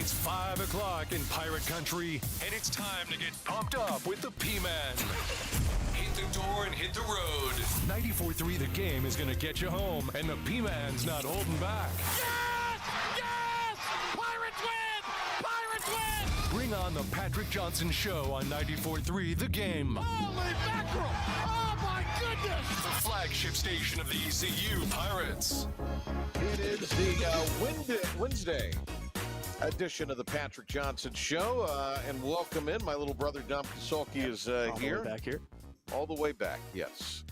It's 5 o'clock in Pirate Country, and it's time to get pumped up with the P-Man. Hit the door and hit the road. 94.3 The Game is going to get you home, and the P-Man's not holding back. Yes! Yes! Pirates win! Pirates win! Bring on the Patrick Johnson Show on 94.3 The Game. Holy mackerel! Oh, my goodness! The flagship station of the ECU Pirates. It is the Wednesday edition of the Patrick Johnson Show, and welcome in. My little brother Dom Kasolki is here. All the way back here. All the way back, yes.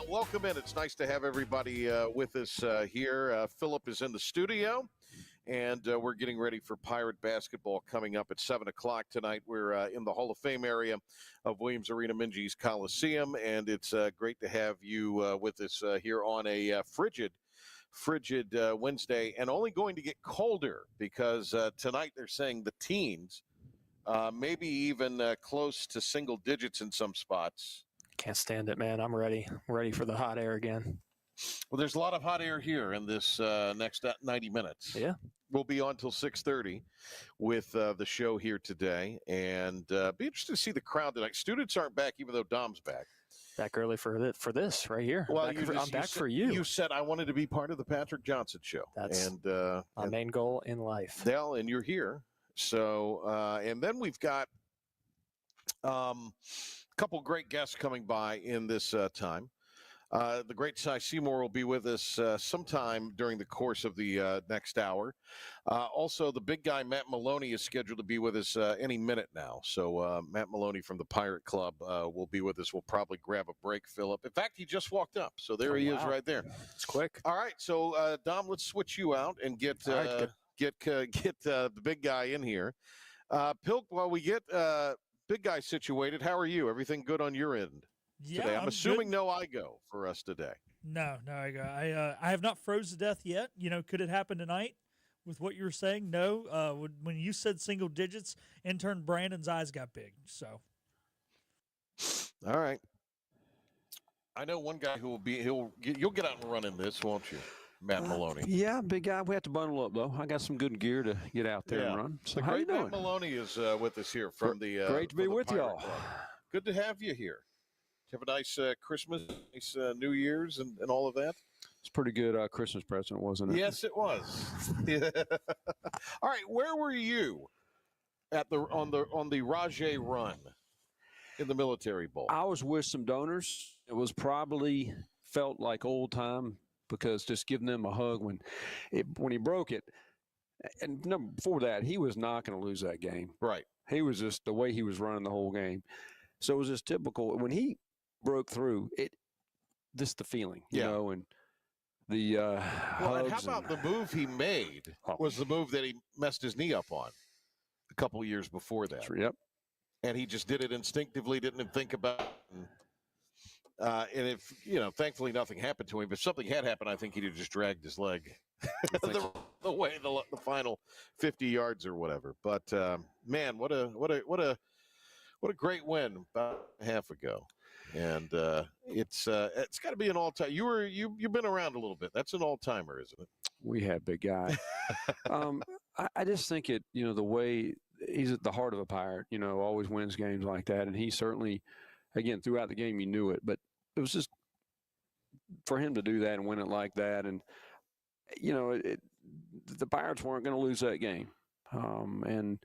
Welcome in. It's nice to have everybody with us here. Philip is in the studio, and we're getting ready for Pirate basketball coming up at 7 o'clock tonight. We're in the Hall of Fame area of Williams Arena Minges Coliseum, and it's great to have you with us here on a frigid Wednesday, and only going to get colder because tonight they're saying the teens, maybe even close to single digits in some spots. Can't stand it, man. I'm ready. I'm ready for the hot air again. Well, there's a lot of hot air here in this next 90 minutes. Yeah. We'll be on till 6:30 with the show here today, and be interested to see the crowd tonight. Students aren't back, even though Dom's back. Back early for this right here. Well, I'm back for you. You said I wanted to be part of the Patrick Johnson Show. That's my main goal in life. Dale, and you're here. So, and then we've got a couple great guests coming by in this time. The great Cy Seymour will be with us sometime during the course of the next hour. Also, the big guy, Matt Maloney, is scheduled to be with us any minute now. So Matt Maloney from the Pirate Club will be with us. We'll probably grab a break, Philip. In fact, he just walked up. So there he is right there. It's quick. All right. So, Dom, let's switch you out and get the big guy in here. Pilk, while we get big guy situated, how are you? Everything good on your end? Yeah, today. I'm assuming good. No iGo for us today. No iGo. I have not froze to death yet. Could it happen tonight with what you were saying? No. When you said single digits, intern Brandon's eyes got big. So. All right. I know one guy who will be. You'll get out and run in this, won't you, Matt Maloney? Yeah, big guy. We have to bundle up though. I got some good gear to get out there and run. So how you doing? Matt Maloney is with us here from the. Great to be with y'all. Good to have you here. Have a nice Christmas, nice New Year's, and all of that. It's a pretty good Christmas present, wasn't it? Yes, it was. All right, where were you on the Rajay run in the Military Bowl? I was with some donors. It was probably felt like old time because just giving them a hug when he broke it. And before that, he was not going to lose that game. Right. He was just the way he was running the whole game. So it was just typical when he broke through it. Just the feeling, you know, and the and how about the move he made was the move that he messed his knee up on a couple years before that. Yep. And he just did it instinctively, didn't think about it. And if, thankfully nothing happened to him. If something had happened, I think he'd have just dragged his leg the way the final 50 yards or whatever. But man, what a great win about a half ago. And it's got to be an all-time. You've been around a little bit. That's an all-timer, isn't it? We have, big guy. I just think it, the way he's at the heart of a Pirate, always wins games like that. And he certainly, again, throughout the game, you knew it. But it was just for him to do that and win it like that. And, the Pirates weren't going to lose that game. And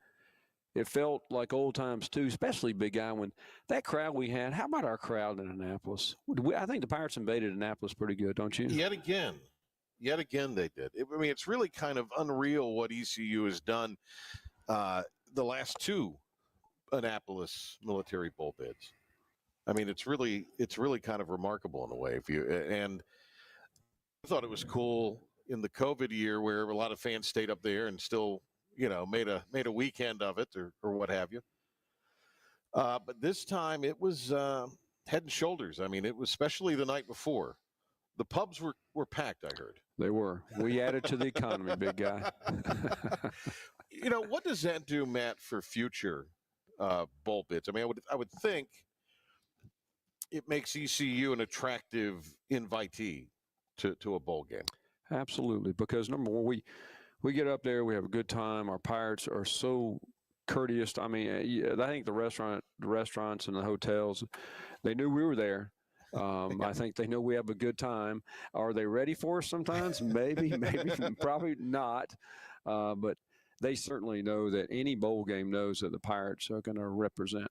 it felt like old times, too, especially, big guy, when that crowd we had. How about our crowd in Annapolis? I think the Pirates invaded Annapolis pretty good, don't you? Yet again they did. It's really kind of unreal what ECU has done the last two Annapolis Military Bowl bids. It's really kind of remarkable in a way. And I thought it was cool in the COVID year where a lot of fans stayed up there and still – made a weekend of it or what have you. But this time it was head and shoulders. It was especially the night before. The pubs were packed, I heard. They were. We added to the economy, big guy. What does that do, Matt, for future bowl bids? I would think it makes ECU an attractive invitee to a bowl game. Absolutely, because number one, we we get up there, we have a good time. Our Pirates are so courteous. I mean, I think the restaurants and the hotels, they knew we were there. I think they know we have a good time. Are they ready for us sometimes? Maybe, probably not. But they certainly know that any bowl game knows that the Pirates are going to represent.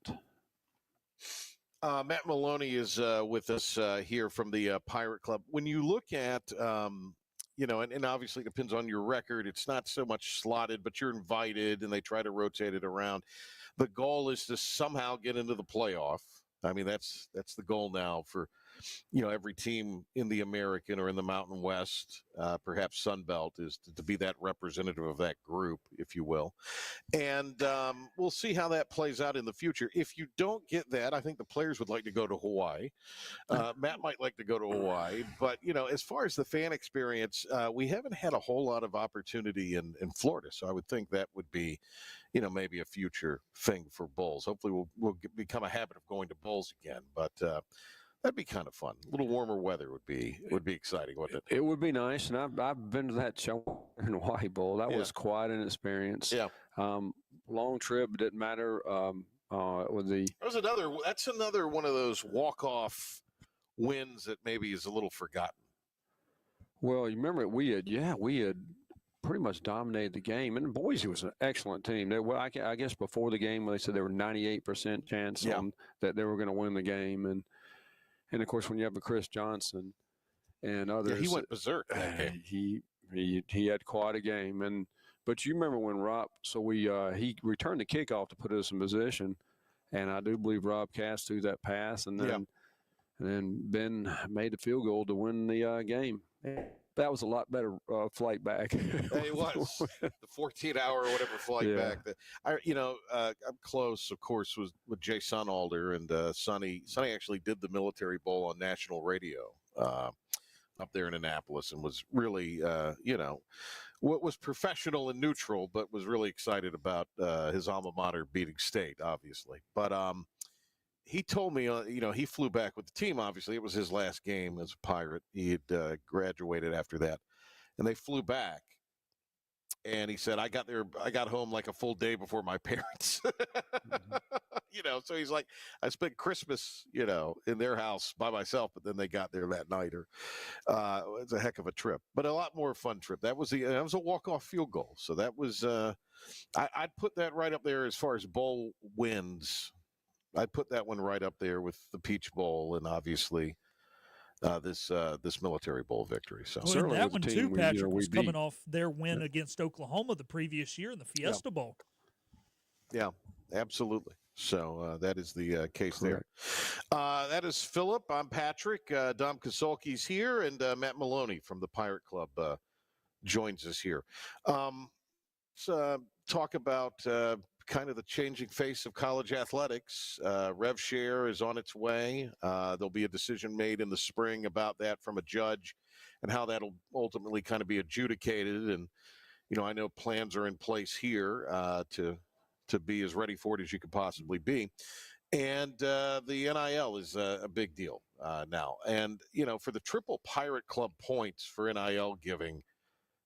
Matt Maloney is with us here from the Pirate Club. When you look at, and obviously it depends on your record. It's not so much slotted, but you're invited, and they try to rotate it around. The goal is to somehow get into the playoff. I mean, that's the goal now for, every team in the American or in the Mountain West, perhaps Sun Belt, is to be that representative of that group, if you will. And we'll see how that plays out in the future. If you don't get that, I think the players would like to go to Hawaii. Matt might like to go to Hawaii. But, as far as the fan experience, we haven't had a whole lot of opportunity in Florida. So I would think that would be, maybe a future thing for bowls. Hopefully we'll become a habit of going to bowls again. But that'd be kind of fun. A little warmer weather would be exciting, wouldn't it? It would be nice, and I've been to that show in Hawaii Bowl. That was quite an experience. Yeah. Long trip, didn't matter. That's another one of those walk-off wins that maybe is a little forgotten. Well, you remember we had pretty much dominated the game, and Boise was an excellent team. I guess before the game, they said there were 98% chance that they were going to win the game, and of course when you have a Chris Johnson and others, he went berserk that game. He had quite a game, but you remember when Rob? So he returned the kickoff to put us in position, and I do believe Rob cast through that pass, and then Ben made the field goal to win the game. That was a lot better flight back. It was the 14-hour or whatever flight back. I'm close, of course, with Jay Sunalder, and Sonny actually did the Military Bowl on national radio up there in Annapolis, and was really, what was professional and neutral, but was really excited about his alma mater beating State, obviously. But he told me, he flew back with the team. Obviously, it was his last game as a Pirate. He had graduated after that, and they flew back. And he said, I got home like a full day before my parents. So he's like, I spent Christmas, in their house by myself, but then they got there that night. It's a heck of a trip, but a lot more fun trip. That was a walk-off field goal. So that was, I'd put that right up there as far as bowl wins. I'd put that one right up there with the Peach Bowl and obviously this Military Bowl victory. So certainly that one too, Patrick, was coming off their win against Oklahoma the previous year in the Fiesta Bowl. Yeah, absolutely. So that is the case there. That is Philip. I'm Patrick. Dom Kasolki's here, and Matt Maloney from the Pirate Club joins us here. Let's talk about kind of the changing face of college athletics. Rev share is on its way. There'll be a decision made in the spring about that from a judge and how that'll ultimately kind of be adjudicated. And, I know plans are in place here to be as ready for it as you could possibly be. And the NIL is a big deal now. And, for the Triple Pirate Club points for NIL giving,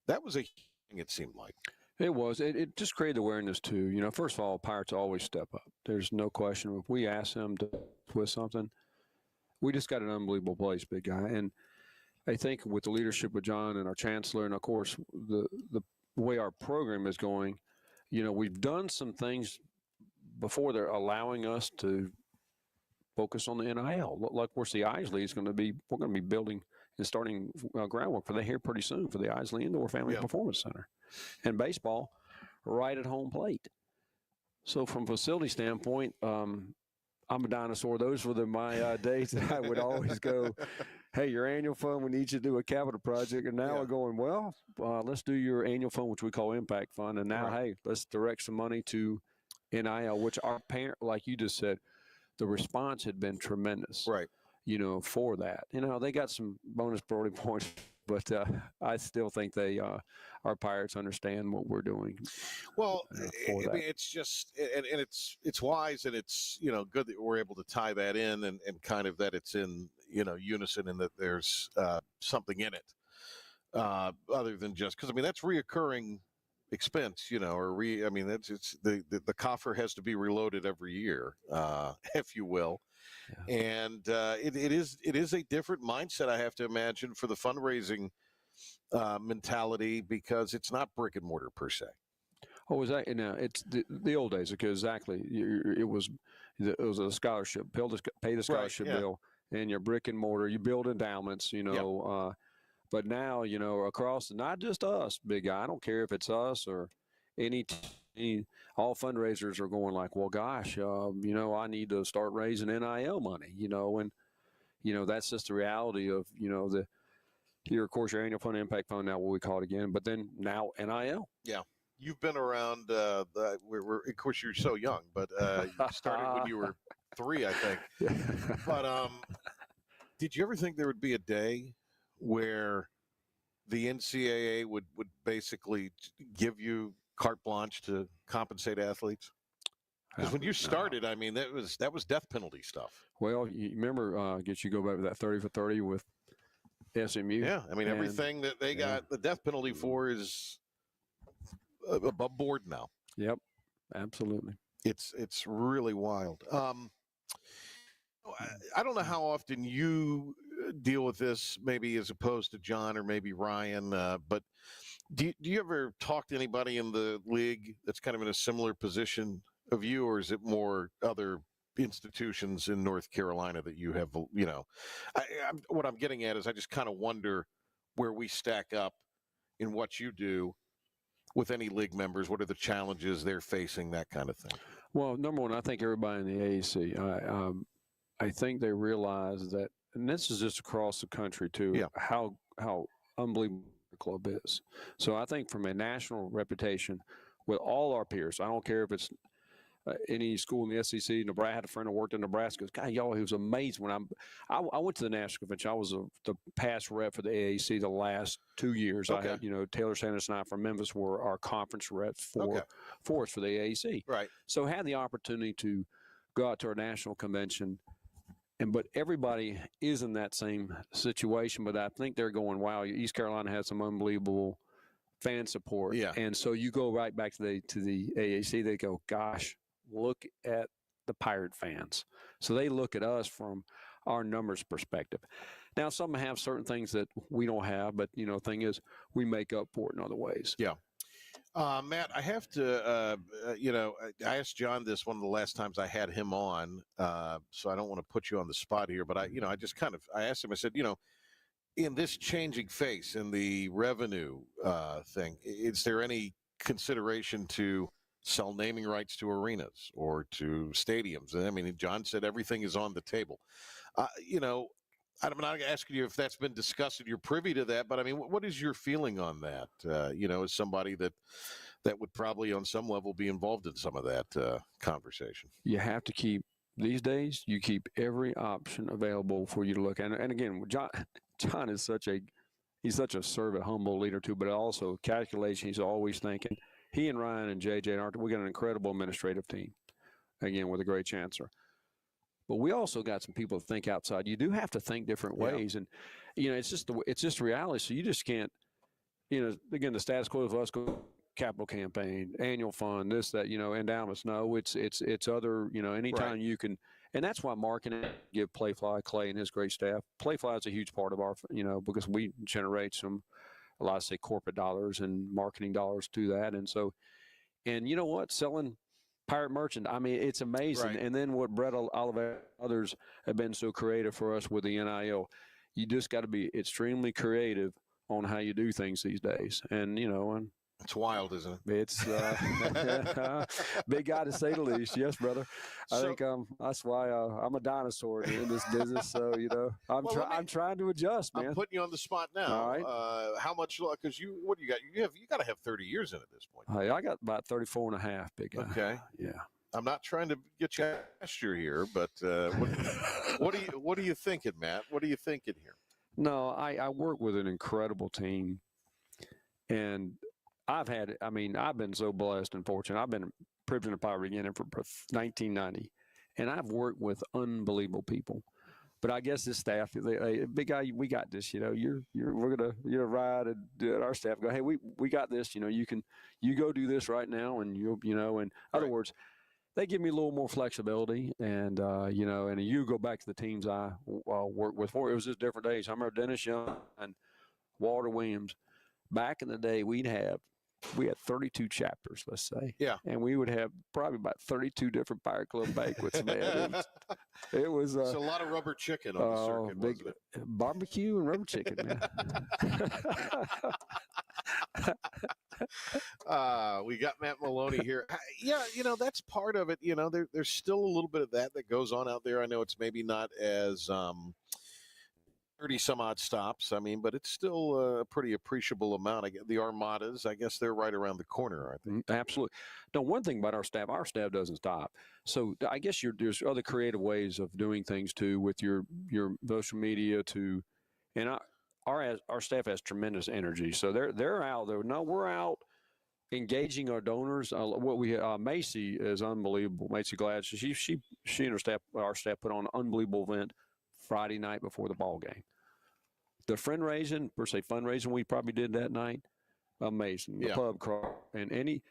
that was a thing, it seemed like. It was. It just created awareness too. First of all, Pirates always step up. There's no question. If we ask them to twist something, we just got an unbelievable place, big guy. And I think with the leadership of John and our chancellor, and of course the way our program is going, we've done some things before they're allowing us to focus on the NIL. Like, of course, the Isley is going to be. We're going to be building and starting groundwork for that here pretty soon for the Isley Indoor Family Performance Center. And baseball right at home plate. So from a facility standpoint, I'm a dinosaur. Those were my days that I would always go, hey, your annual fund, we need you to do a capital project. And now we're going, let's do your annual fund, which we call Impact Fund. And now, hey, let's direct some money to NIL, which our parent, like you just said, the response had been tremendous. Right. For that. They got some bonus priority points, but I still think our Pirates understand what we're doing. Well, I mean, it's just, and it's wise, and it's, good that we're able to tie that in and kind of that it's in, unison, and that there's something in it other than just, because, I mean, that's reoccurring expense, or I mean, it's the coffer has to be reloaded every year, if you will. Yeah. And it is a different mindset, I have to imagine, for the fundraising mentality, because it's not brick and mortar per se. Oh, is that? It's the old days, because exactly it was a scholarship bill to pay the scholarship Right, yeah. bill, and your brick and mortar, you build endowments, but now, across, not just us, big guy. I don't care if it's us or any all fundraisers are going like, well, gosh, I need to start raising NIL money, and that's just the reality of of course, your annual fund, impact fund, now what we call it again, but then now NIL. Yeah. You've been around, of course, you're so young, but you started when you were 3, I think. But did you ever think there would be a day where the NCAA would basically give you carte blanche to compensate athletes? Because when you started, I mean, that was death penalty stuff. Well, you remember, I guess you go back to that 30 for 30 with SMU. Yeah, I mean, everything that they got the death penalty for is above board now. Yep, absolutely. It's really wild. I don't know how often you deal with this, maybe as opposed to John or maybe Ryan, but do you ever talk to anybody in the league that's kind of in a similar position of you, or is it more other institutions in North Carolina that you have, what I'm getting at is I just kind of wonder where we stack up in what you do with any league members. What are the challenges they're facing, that kind of thing? Well, number one, I think everybody in the AAC, I think they realize that, and this is just across the country too, how unbelievable the club is. So I think from a national reputation with all our peers, I don't care if it's any school in the SEC. Nebraska, I had a friend who worked in Nebraska. God, y'all, he was amazed when I went to the national convention. I was the past rep for the AAC the last 2 years. Okay. I had, Taylor Sanders and I from Memphis were our conference reps for us for the AAC. Right. So I had the opportunity to go out to our national convention, but everybody is in that same situation. But I think they're going, wow, East Carolina has some unbelievable fan support. Yeah. And so you go right back to the AAC. They go, gosh, look at the Pirate fans. So they look at us from our numbers perspective. Now, some have certain things that we don't have, but, the thing is, we make up for it in other ways. Yeah. Matt, I have to, I asked John this one of the last times I had him on, so I don't want to put you on the spot here, but I asked him, I said, in this changing face in the revenue thing, is there any consideration to sell naming rights to arenas or to stadiums? I mean, John said everything is on the table. I'm not asking you if that's been discussed and you're privy to that, but I mean, what is your feeling on that? As somebody that would probably on some level be involved in some of that conversation. You have to keep, these days, you keep every option available for you to look at. And again, John is he's such a servant, humble leader too, but also calculation. He's always thinking. He and Ryan and JJ and Arthur, we got an incredible administrative team, again, with a great chancellor. But we also got some people that think outside. You do have to think different ways. And, it's just reality. So you just can't, again, the status quo of us go capital campaign, annual fund, this, that, endowments. No, it's other, anytime you can. And that's why marketing, give Playfly, Clay, and his great staff. Playfly is a huge part of our, because we generate some, a lot of, say, corporate dollars and marketing dollars to that. And so, and you know what? Selling Pirate merchant, I mean, it's amazing. Right. And then what Brett Oliver, others have been so creative for us with the NIL. You just got to be extremely creative on how you do things these days. And, it's wild, isn't it? It's big guy to say the least. Yes, brother. I think that's why I'm a dinosaur in this business. So I'm trying to adjust, man. I'm putting you on the spot now. All right. How much? Because what do you got? You got to have 30 years in at this point. Hey, I got about 34 and a half, big guy. Okay. Yeah. I'm not trying to get you gesture here, but what are you thinking, Matt? What are you thinking here? No, I work with an incredible team, and I've been so blessed and fortunate. I've been privileged and power beginning for 1990, and I've worked with unbelievable people. But I guess this staff, big guy, we got this. We're gonna ride and our staff go, hey, we got this. You go do this right now, and in other words, they give me a little more flexibility, and and you go back to the teams I worked with. It was just different days. I remember Dennis Young and Walter Williams. Back in the day, we had 32 chapters, let's say. Yeah. And we would have probably about 32 different Pirate Club banquets, man. It was it's a lot of rubber chicken on the circuit, wasn't it? Barbecue and rubber chicken, man. We got Matt Maloney here. Yeah, that's part of it. There's still a little bit of that goes on out there. I know it's maybe not as 30 some odd stops. I mean, but it's still a pretty appreciable amount. The Armadas, I guess they're right around the corner, aren't they? Absolutely. Now, one thing about our staff doesn't stop. So I guess there's other creative ways of doing things too with your social media and our staff has tremendous energy. So they're out there. No, we're out engaging our donors. Macy is unbelievable. Macy Glad. She and our staff put on an unbelievable event Friday night before the ball game. The fundraising we probably did that night, amazing. The pub crawl and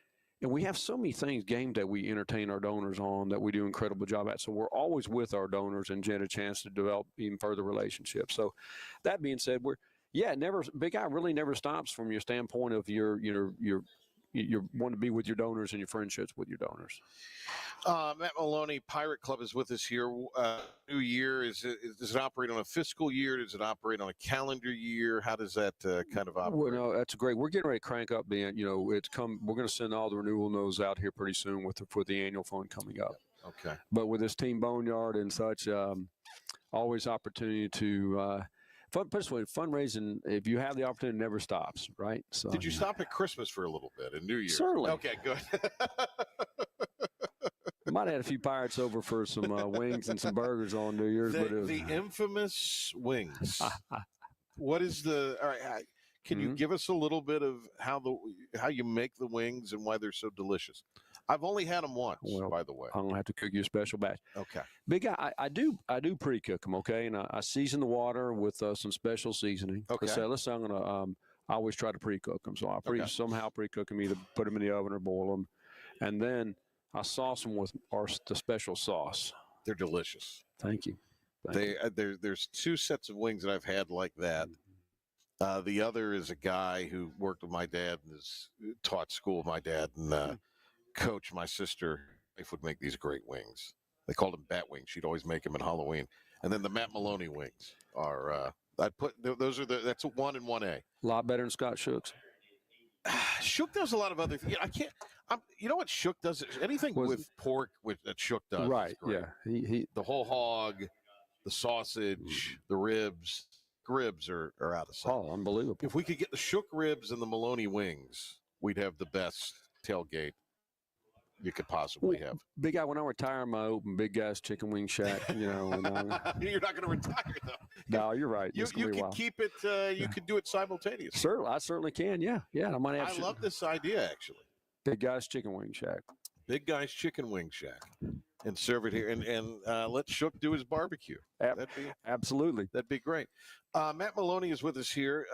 we have so many things game day we entertain our donors on that we do an incredible job at. So we're always with our donors and get a chance to develop even further relationships. So that being said, Big Guy really never stops from your standpoint of your want to be with your donors and your friendships with your donors. Matt Maloney, Pirate Club is with us here. New year, does it operate on a fiscal year? Does it operate on a calendar year? How does that kind of operate? Well, no, that's great. We're getting ready to crank up we're going to send all the renewal notes out here pretty soon with the annual fund coming up. Okay. But with this Team Boneyard and such, always opportunity to fundraising, if you have the opportunity, never stops, right? So, did you stop at Christmas for a little bit and New Year? Certainly. Okay, good. I might have had a few Pirates over for some wings and some burgers on New Year's. The infamous wings. What is all right, can you give us a little bit of how you make the wings and why they're so delicious? I've only had them once, by the way. I'm gonna have to cook you a special batch. Okay. Big Guy, I do pre-cook them, okay, and I season the water with some special seasoning. Okay. Let's say I'm gonna. I always try to pre-cook them, so I somehow pre-cook them, either put them in the oven or boil them, and then I sauce them with the special sauce. They're delicious. Thank you. There's two sets of wings that I've had like that. The other is a guy who worked with my dad and taught school with my dad and. Coach, my sister, would make these great wings. They called them bat wings. She'd always make them at Halloween. And then the Matt Maloney wings are. That's a 1 and 1A. A lot better than Scott Shook's. Shook does a lot of other things. You know what Shook does? Anything with pork that Shook does. Right. Yeah. He the whole hog, the sausage, the ribs. Ribs are out of sight. Oh, unbelievable! If we could get the Shook ribs and the Maloney wings, we'd have the best tailgate you could possibly have. Big Guy, when I retire, my open Big Guy's Chicken Wing Shack, And you're not going to retire, though. No, you're right. You can keep it. You can do it simultaneously. I certainly can. Yeah. I might have. I love this idea, actually. Big Guy's Chicken Wing Shack. Big Guy's Chicken Wing Shack, and serve it here, and let Shook do his barbecue. Absolutely. That'd be great. Matt Maloney is with us here.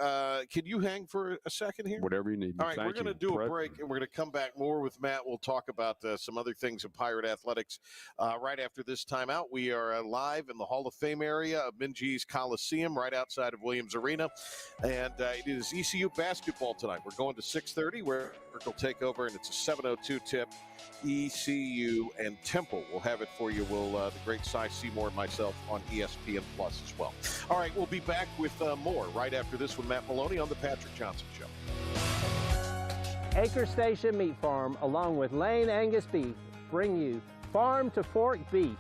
Can you hang for a second here? Whatever you need. All right, we're going to do a break, and we're going to come back more with Matt. We'll talk about some other things in Pirate Athletics right after this timeout. We are live in the Hall of Fame area of Minji's Coliseum, right outside of Williams Arena, and it is ECU basketball tonight. We're going to 6:30, where we'll take over, and it's a 7:02 tip. ECU and Temple will have it for you. The great Cy Seymour and myself on ESPN Plus as well. All right, we'll be back with more right after this with Matt Maloney on the Patrick Johnson Show. Acre Station Meat Farm, along with Lane Angus Beef, bring you Farm to Fork Beef.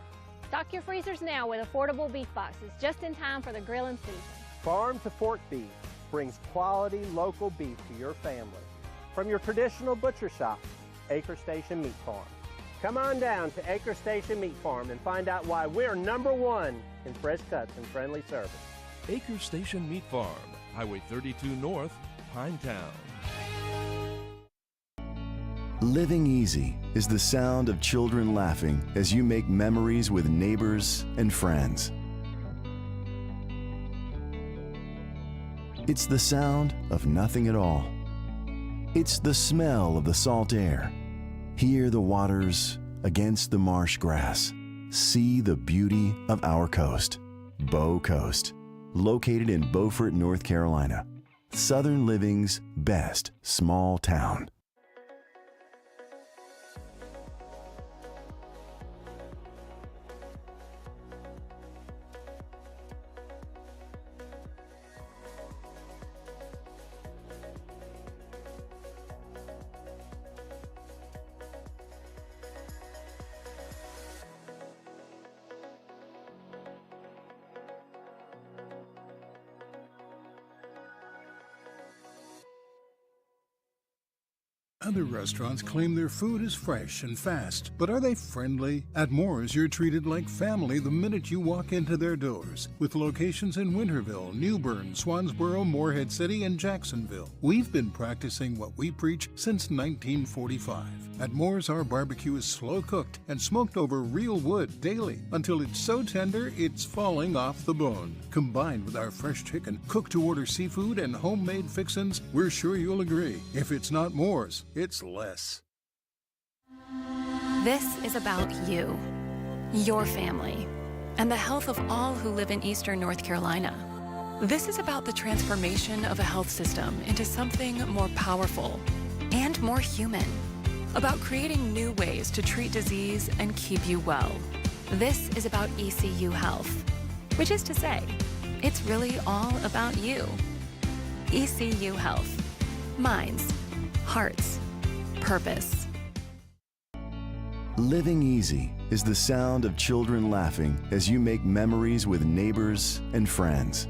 Stock your freezers now with affordable beef boxes, just in time for the grilling season. Farm to Fork Beef brings quality local beef to your family. From your traditional butcher shop, Acre Station Meat Farm. Come on down to Acre Station Meat Farm and find out why we're #1 in fresh cuts and friendly service. Acre Station Meat Farm, Highway 32 North, Pinetown. Living easy is the sound of children laughing as you make memories with neighbors and friends. It's the sound of nothing at all. It's the smell of the salt air. Hear the waters against the marsh grass. See the beauty of our coast. Bow Coast, located in Beaufort, North Carolina. Southern living's best small town. Other restaurants claim their food is fresh and fast, but are they friendly? At Moore's, you're treated like family the minute you walk into their doors. With locations in Winterville, New Bern, Swansboro, Morehead City, and Jacksonville. We've been practicing what we preach since 1945. At Moore's, our barbecue is slow cooked and smoked over real wood daily until it's so tender it's falling off the bone. Combined with our fresh chicken, cooked to order seafood, and homemade fixins, we're sure you'll agree. If it's not Moore's, it's less. This is about you, your family, and the health of all who live in Eastern North Carolina. This is about the transformation of a health system into something more powerful and more human. About creating new ways to treat disease and keep you well. This is about ECU Health, which is to say, it's really all about you. ECU Health. Minds, hearts, purpose. Living easy is the sound of children laughing as you make memories with neighbors and friends.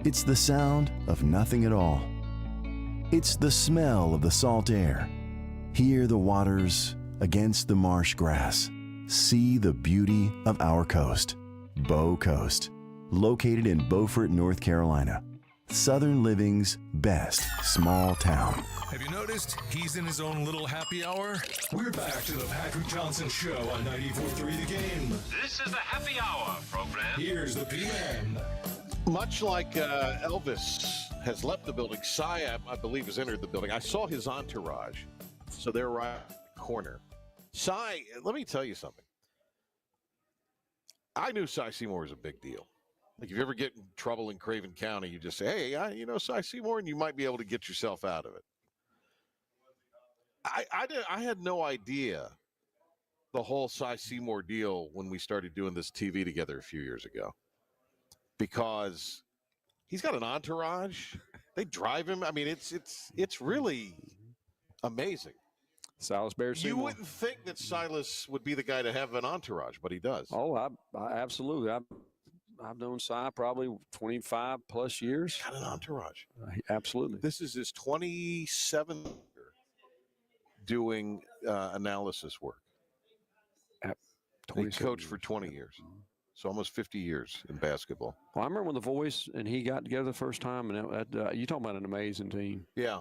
It's the sound of nothing at all. It's the smell of the salt air. Hear the waters against the marsh grass. See the beauty of our coast. Bow Coast, located in Beaufort, North Carolina. Southern living's best small town. Have you noticed he's in his own little happy hour? We're back to the Patrick Johnson Show on 94.3 The Game. This is the happy hour program. Here's the P-Man. Much like Elvis has left the building, Cy, I believe, has entered the building. I saw his entourage, so they're right in the corner. Cy, let me tell you something. I knew Cy Seymour was a big deal. Like, if you ever get in trouble in Craven County, you just say, hey, you know Cy Seymour, and you might be able to get yourself out of it. I had no idea the whole Cy Seymour deal when we started doing this TV together a few years ago. Because he's got an entourage. They drive him. I mean, it's really amazing. Silas Bear Seymour. You wouldn't think that Silas would be the guy to have an entourage, but he does. Oh, I absolutely. I've known Cy probably 25 plus years. Got an entourage. Absolutely. This is his 27th year doing analysis work. He coached for 20 years. So almost 50 years in basketball. Well, I remember when The Voice and he got together the first time, and you talking about an amazing team. Yeah.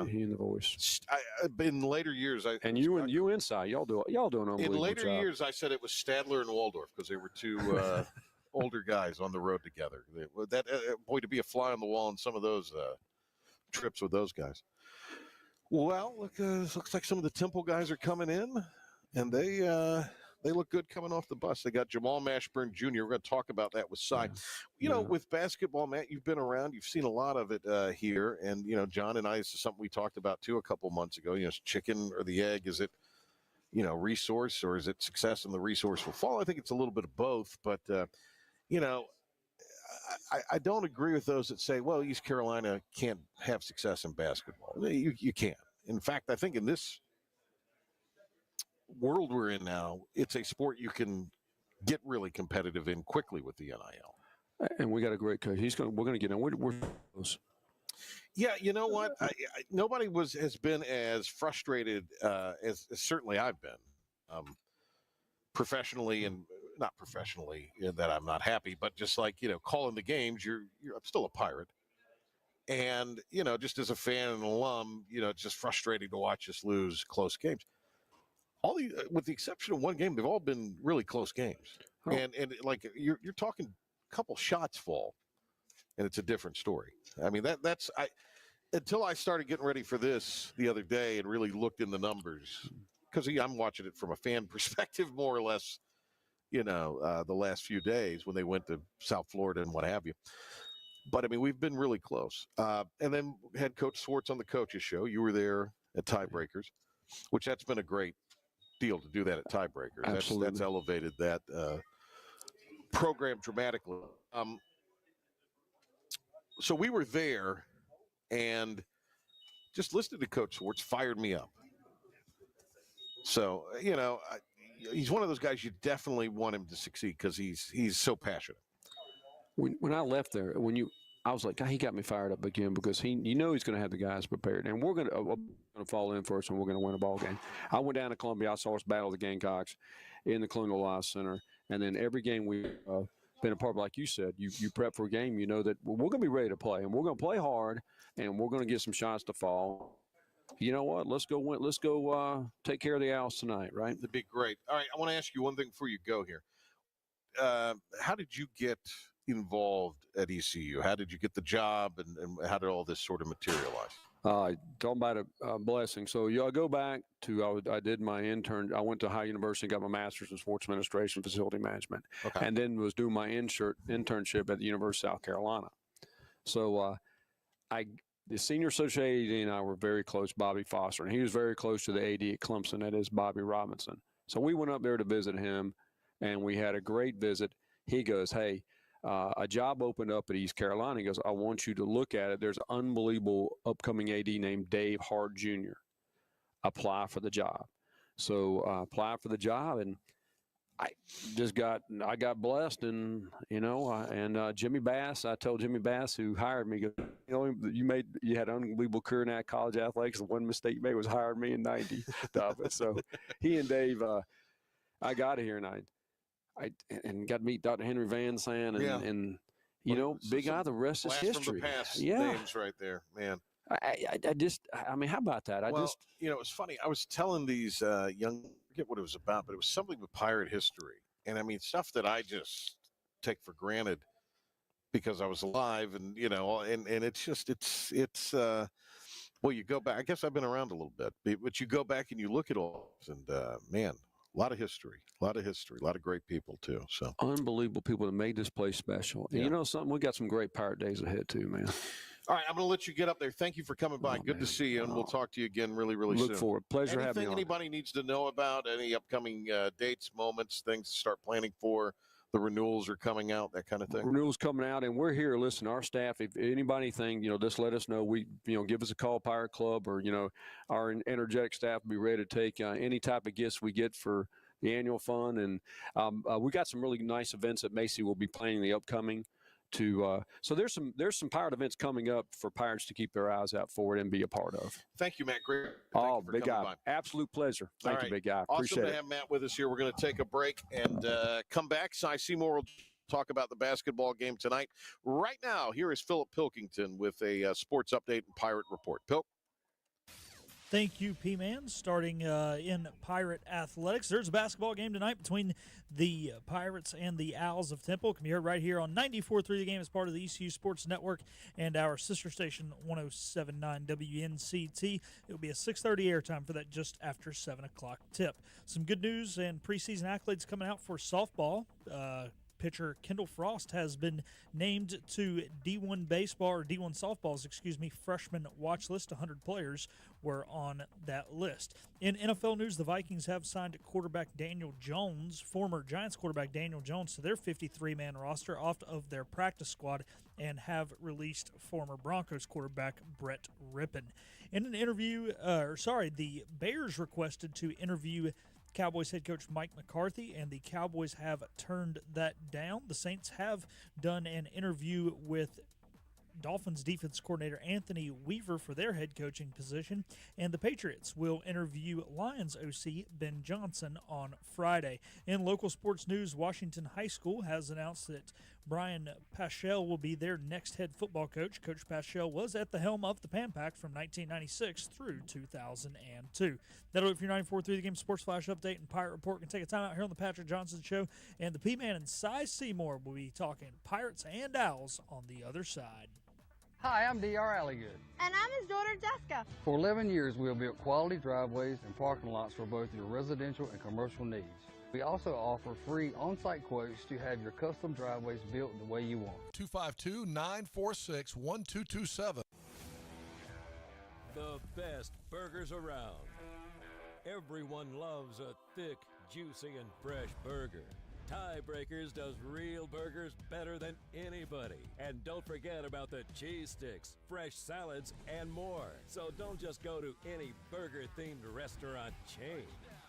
He and The Voice. In later years, you and Cy, y'all do an unbelievable job. In later years, I said it was Stadler and Waldorf because they were two older guys on the road together. Boy, to be a fly on the wall in some of those trips with those guys. Well, looks like some of the Temple guys are coming in, and they look good coming off the bus. They got Jamal Mashburn Jr. We're going to talk about that with Cy. You know, with basketball, Matt, you've been around. You've seen a lot of it here. And, you know, John and I, this is something we talked about, too, a couple months ago. You know, it's chicken or the egg. Is it, you know, resource or is it success and the resource will fall? I think it's a little bit of both. But, you know, I don't agree with those that say, well, East Carolina can't have success in basketball. You can't. In fact, I think in this world we're in now, it's a sport you can get really competitive in quickly with the NIL. And we got a great coach. We're going to get in. We're close. Yeah, you know what? Nobody has been as frustrated as certainly I've been, professionally and not professionally that I'm not happy, but just like, you know, calling the games. I'm still a Pirate, and you know, just as a fan and alum, you know, it's just frustrating to watch us lose close games. With the exception of one game, they've all been really close games. And like you're talking couple shots fall, and it's a different story. I mean, until I started getting ready for this the other day and really looked in the numbers, because I'm watching it from a fan perspective more or less, the last few days when they went to South Florida and what have you. But, I mean, we've been really close. And then had Coach Swartz on the coaches show. You were there at Tiebreakers, which that's been a great deal to do that at Tiebreakers. Absolutely. That's elevated that program dramatically. So we were there, and just listening to Coach Swartz fired me up. So, he's one of those guys you definitely want him to succeed because he's so passionate. When I left there, I was like, God, he got me fired up again because he's going to have the guys prepared, and we're going to fall in first, and we're going to win a ball game. I went down to Columbia. I saw us battle the Gamecocks in the Colonial Life Center, and then every game we've been a part of, like you said, you prep for a game, you know that we're going to be ready to play, and we're going to play hard, and we're going to get some shots to fall. You know what? Let's go win. Let's go take care of the Owls tonight, right? That'd be great. All right, I want to ask you one thing before you go here. How did you get involved at ECU? How did you get the job, and how did all this sort of materialize? Talking about a blessing. So I go back to I did my intern. I went to High University, got my master's in sports administration, facility management, and then was doing my internship at the University of South Carolina. So the senior associate AD and I were very close, Bobby Foster, and he was very close to the AD at Clemson, that is Bobby Robinson. So we went up there to visit him, and we had a great visit. He goes, hey, a job opened up at East Carolina. He goes, I want you to look at it. There's an unbelievable upcoming AD named Dave Hart Jr. Apply for the job. So apply for the job, and I got blessed, and Jimmy Bass. I told Jimmy Bass, who hired me, you had an unbelievable career in college athletics. The one mistake you made was hiring me in '90. So he and Dave, I got here, and I got to meet Dr. Henry Van Zandt, and Big Eye. The rest is history. From the past names right there, man. I mean, how about that? It's funny. I was telling these young, I forget what it was about, but it was something with pirate history. And I mean, stuff that I just take for granted because I was alive, and, and it's just, well, you go back, I guess I've been around a little bit, but you go back and you look at all this, and man, a lot of history, a lot of great people too. So unbelievable people that made this place special. And you know something? We got some great pirate days ahead too, man. All right, I'm going to let you get up there. Thank you for coming by. Good to see you, and we'll talk to you again really, really soon. Look forward. Pleasure having you on. Anybody needs to know about any upcoming dates, moments, things to start planning for? The renewals are coming out, that kind of thing. Renewals coming out, and we're here. Listen, our staff, if anybody just let us know. We, give us a call, Pirate Club, or our energetic staff will be ready to take any type of gifts we get for the annual fund. And we got some really nice events that Macy will be planning the upcoming. So there's some pirate events coming up for pirates to keep their eyes out for it and be a part of. Thank you, Matt. Great. Big guy. Absolute pleasure. Thank you, big guy. Appreciate it. Awesome to have Matt with us here. We're going to take a break and come back. Cy Seymour will talk about the basketball game tonight. Right now, here is Philip Pilkington with a sports update and Pirate Report. Pilk. Thank you, P-Man. Starting in Pirate Athletics, there's a basketball game tonight between the Pirates and the Owls of Temple. It can be heard right here on 94.3 The Game as part of the ECU Sports Network and our sister station 107.9 WNCT. It will be a 6:30 airtime for that just after 7 o'clock tip. Some good news and preseason accolades coming out for softball. Pitcher Kendall Frost has been named to D1 softball's freshman watch list. 100 players were on that list. In NFL news, the Vikings have signed quarterback Daniel Jones, former Giants quarterback Daniel Jones, to their 53-man roster off of their practice squad, and have released former Broncos quarterback Brett Rippon. In an interview, the Bears requested to interview Cowboys head coach Mike McCarthy, and the Cowboys have turned that down. The Saints have done an interview with Dolphins defense coordinator Anthony Weaver for their head coaching position, and the Patriots will interview Lions OC Ben Johnson on Friday. In local sports news, Washington High School has announced that Brian Paschal will be their next head football coach. Coach Paschal was at the helm of the Pan Pac from 1996 through 2002. That'll do it for your 94.3 The Game Sports Flash Update and Pirate Report. Can take a time out here on the Patrick Johnson Show. And the P-Man and Cy Seymour will be talking Pirates and Owls on the other side. Hi, I'm D.R. Alligood. And I'm his daughter, Jessica. For 11 years, we have built quality driveways and parking lots for both your residential and commercial needs. We also offer free on-site quotes to have your custom driveways built the way you want. 252-946-1227. The best burgers around. Everyone loves a thick, juicy, and fresh burger. Tiebreakers does real burgers better than anybody. And don't forget about the cheese sticks, fresh salads, and more. So don't just go to any burger-themed restaurant chain.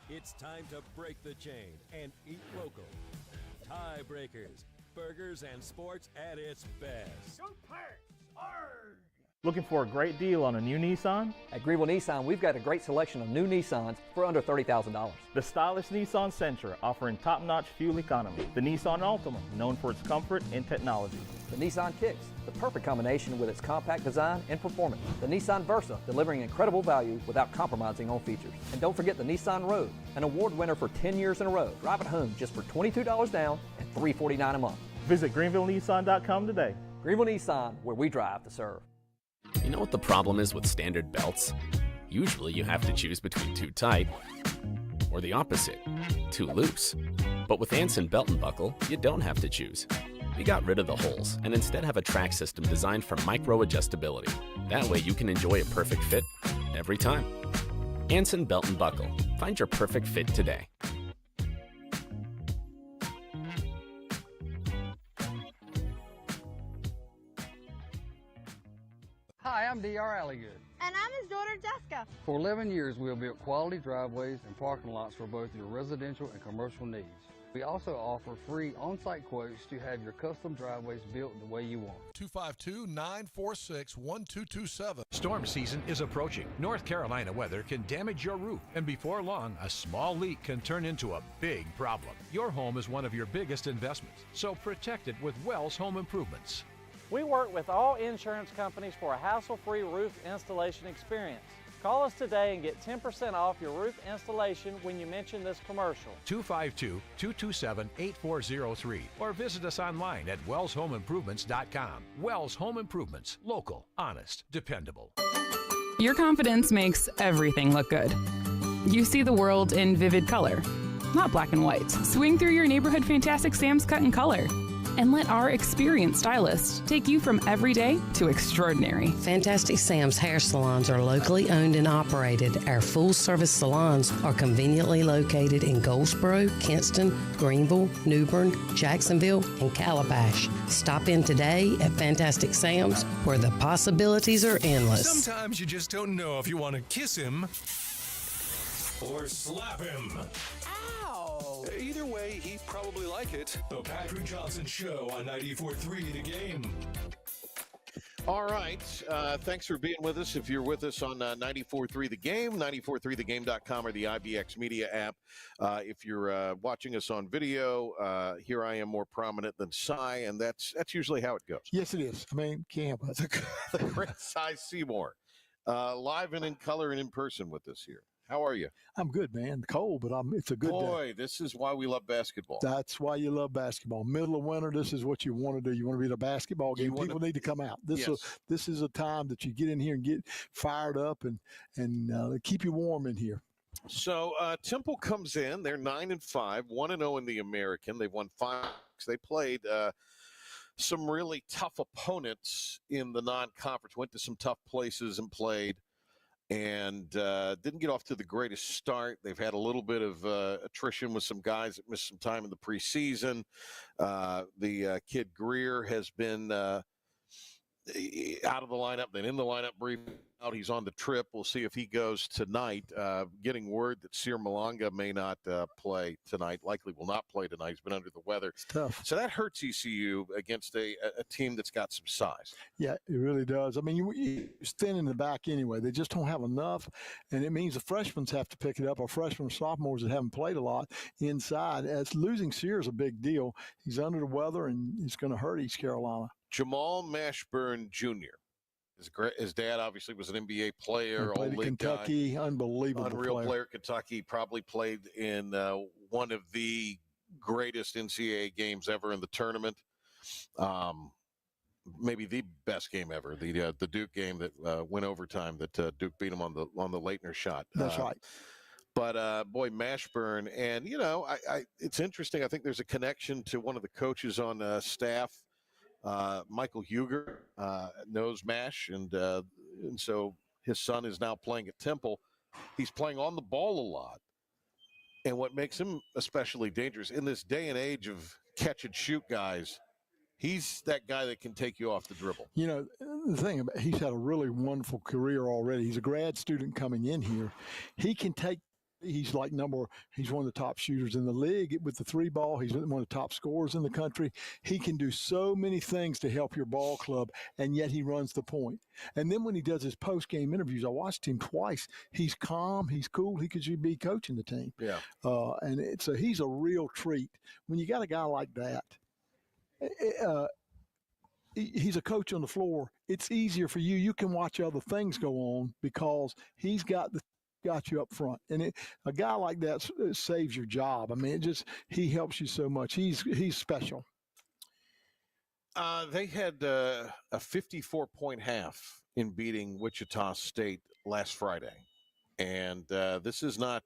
It's time to break the chain and eat local. Tiebreakers, burgers and sports at its best. Go Pirates! Arrgh! Looking for a great deal on a new Nissan? At Greenville Nissan, we've got a great selection of new Nissans for under $30,000. The stylish Nissan Sentra, offering top-notch fuel economy. The Nissan Altima, known for its comfort and technology. The Nissan Kicks, the perfect combination with its compact design and performance. The Nissan Versa, delivering incredible value without compromising on features. And don't forget the Nissan Rogue, an award winner for 10 years in a row. Drive it home just for $22 down and $349 a month. Visit GreenvilleNissan.com today. Greenville Nissan, where we drive to serve. You know what the problem is with standard belts? Usually you have to choose between too tight or the opposite, too loose. But with Anson Belt and Buckle, you don't have to choose. We got rid of the holes and instead have a track system designed for micro-adjustability. That way you can enjoy a perfect fit every time. Anson Belt and Buckle. Find your perfect fit today. Hi, I'm D.R. Alligood. And I'm his daughter, Jessica. For 11 years, we have built quality driveways and parking lots for both your residential and commercial needs. We also offer free on-site quotes to have your custom driveways built the way you want. 252-946-1227. Storm season is approaching. North Carolina weather can damage your roof, and before long, a small leak can turn into a big problem. Your home is one of your biggest investments, so protect it with Wells Home Improvements. We work with all insurance companies for a hassle-free roof installation experience. Call us today and get 10% off your roof installation when you mention this commercial. 252-227-8403 or visit us online at wellshomeimprovements.com. Wells Home Improvements. Local, honest, dependable. Your confidence makes everything look good. You see the world in vivid color, not black and white. Swing through your neighborhood Fantastic Sam's Cut in Color. And let our experienced stylists take you from everyday to extraordinary. Fantastic Sam's hair salons are locally owned and operated. Our full-service salons are conveniently located in Goldsboro, Kinston, Greenville, New Bern, Jacksonville, and Calabash. Stop in today at Fantastic Sam's, where the possibilities are endless. Sometimes you just don't know if you want to kiss him or slap him. Either way, he'd probably like it. The Patrick Johnson Show on 94.3 The Game. All right. Thanks for being with us. If you're with us on 94.3 The Game, 94.3thegame.com or the IBX Media app. If you're watching us on video, here I am more prominent than Cy, and that's usually how it goes. Yes, it is. I mean, can't help it. The great Cy Seymour, live and in color and in person with us here. How are you? I'm good, man. Cold, but it's a good Boy, day. this is why we love basketball. That's why you love basketball. Middle of winter, this is what you want to do. You want to be at a basketball game. People need to come out. This is a time that you get in here and get fired up and keep you warm in here. So Temple comes in. They're 9-5, 1-0 in the American. They've won 5. They played some really tough opponents in the non-conference. Went to some tough places and played. And didn't get off to the greatest start. They've had a little bit of attrition with some guys that missed some time in the preseason. The kid Greer has been out of the lineup, then in the lineup briefly out. He's on the trip. We'll see if he goes tonight. Getting word that Sir Malanga may not play tonight. Likely will not play tonight. He's been under the weather. It's tough. So that hurts ECU against a team that's got some size. Yeah, it really does. I mean, you're thin in the back anyway. They just don't have enough, and it means the freshmen have to pick it up, or freshmen and sophomores that haven't played a lot inside. As losing Sear is a big deal. He's under the weather, and it's going to hurt East Carolina. Jamal Mashburn Jr. His dad obviously was an NBA player, played old league Kentucky, guy, unbelievable unreal player. Kentucky probably played in one of the greatest NCAA games ever in the tournament. Maybe the best game ever, the Duke game that went overtime. That Duke beat him on the Leitner shot. That's right. But boy, Mashburn, and it's interesting. I think there's a connection to one of the coaches on staff. Michael Huger knows Mash, and so his son is now playing at Temple. He's playing on the ball a lot, and what makes him especially dangerous in this day and age of catch and shoot guys, he's that guy that can take you off the dribble. The thing about he's had a really wonderful career already. He's a grad student coming in here. He can take. He's one of the top shooters in the league with the three ball. He's one of the top scorers in the country. He can do so many things to help your ball club, and yet he runs the point. And then when he does his post-game interviews, I watched him twice. He's calm. He's cool. He could be coaching the team. Yeah. So he's a real treat. When you got a guy like that, he's a coach on the floor. It's easier for you. You can watch other things go on because he's got you up front, and a guy like that saves your job. I mean, he helps you so much. He's special. They had a 54-point half in beating Wichita State last Friday, and this is not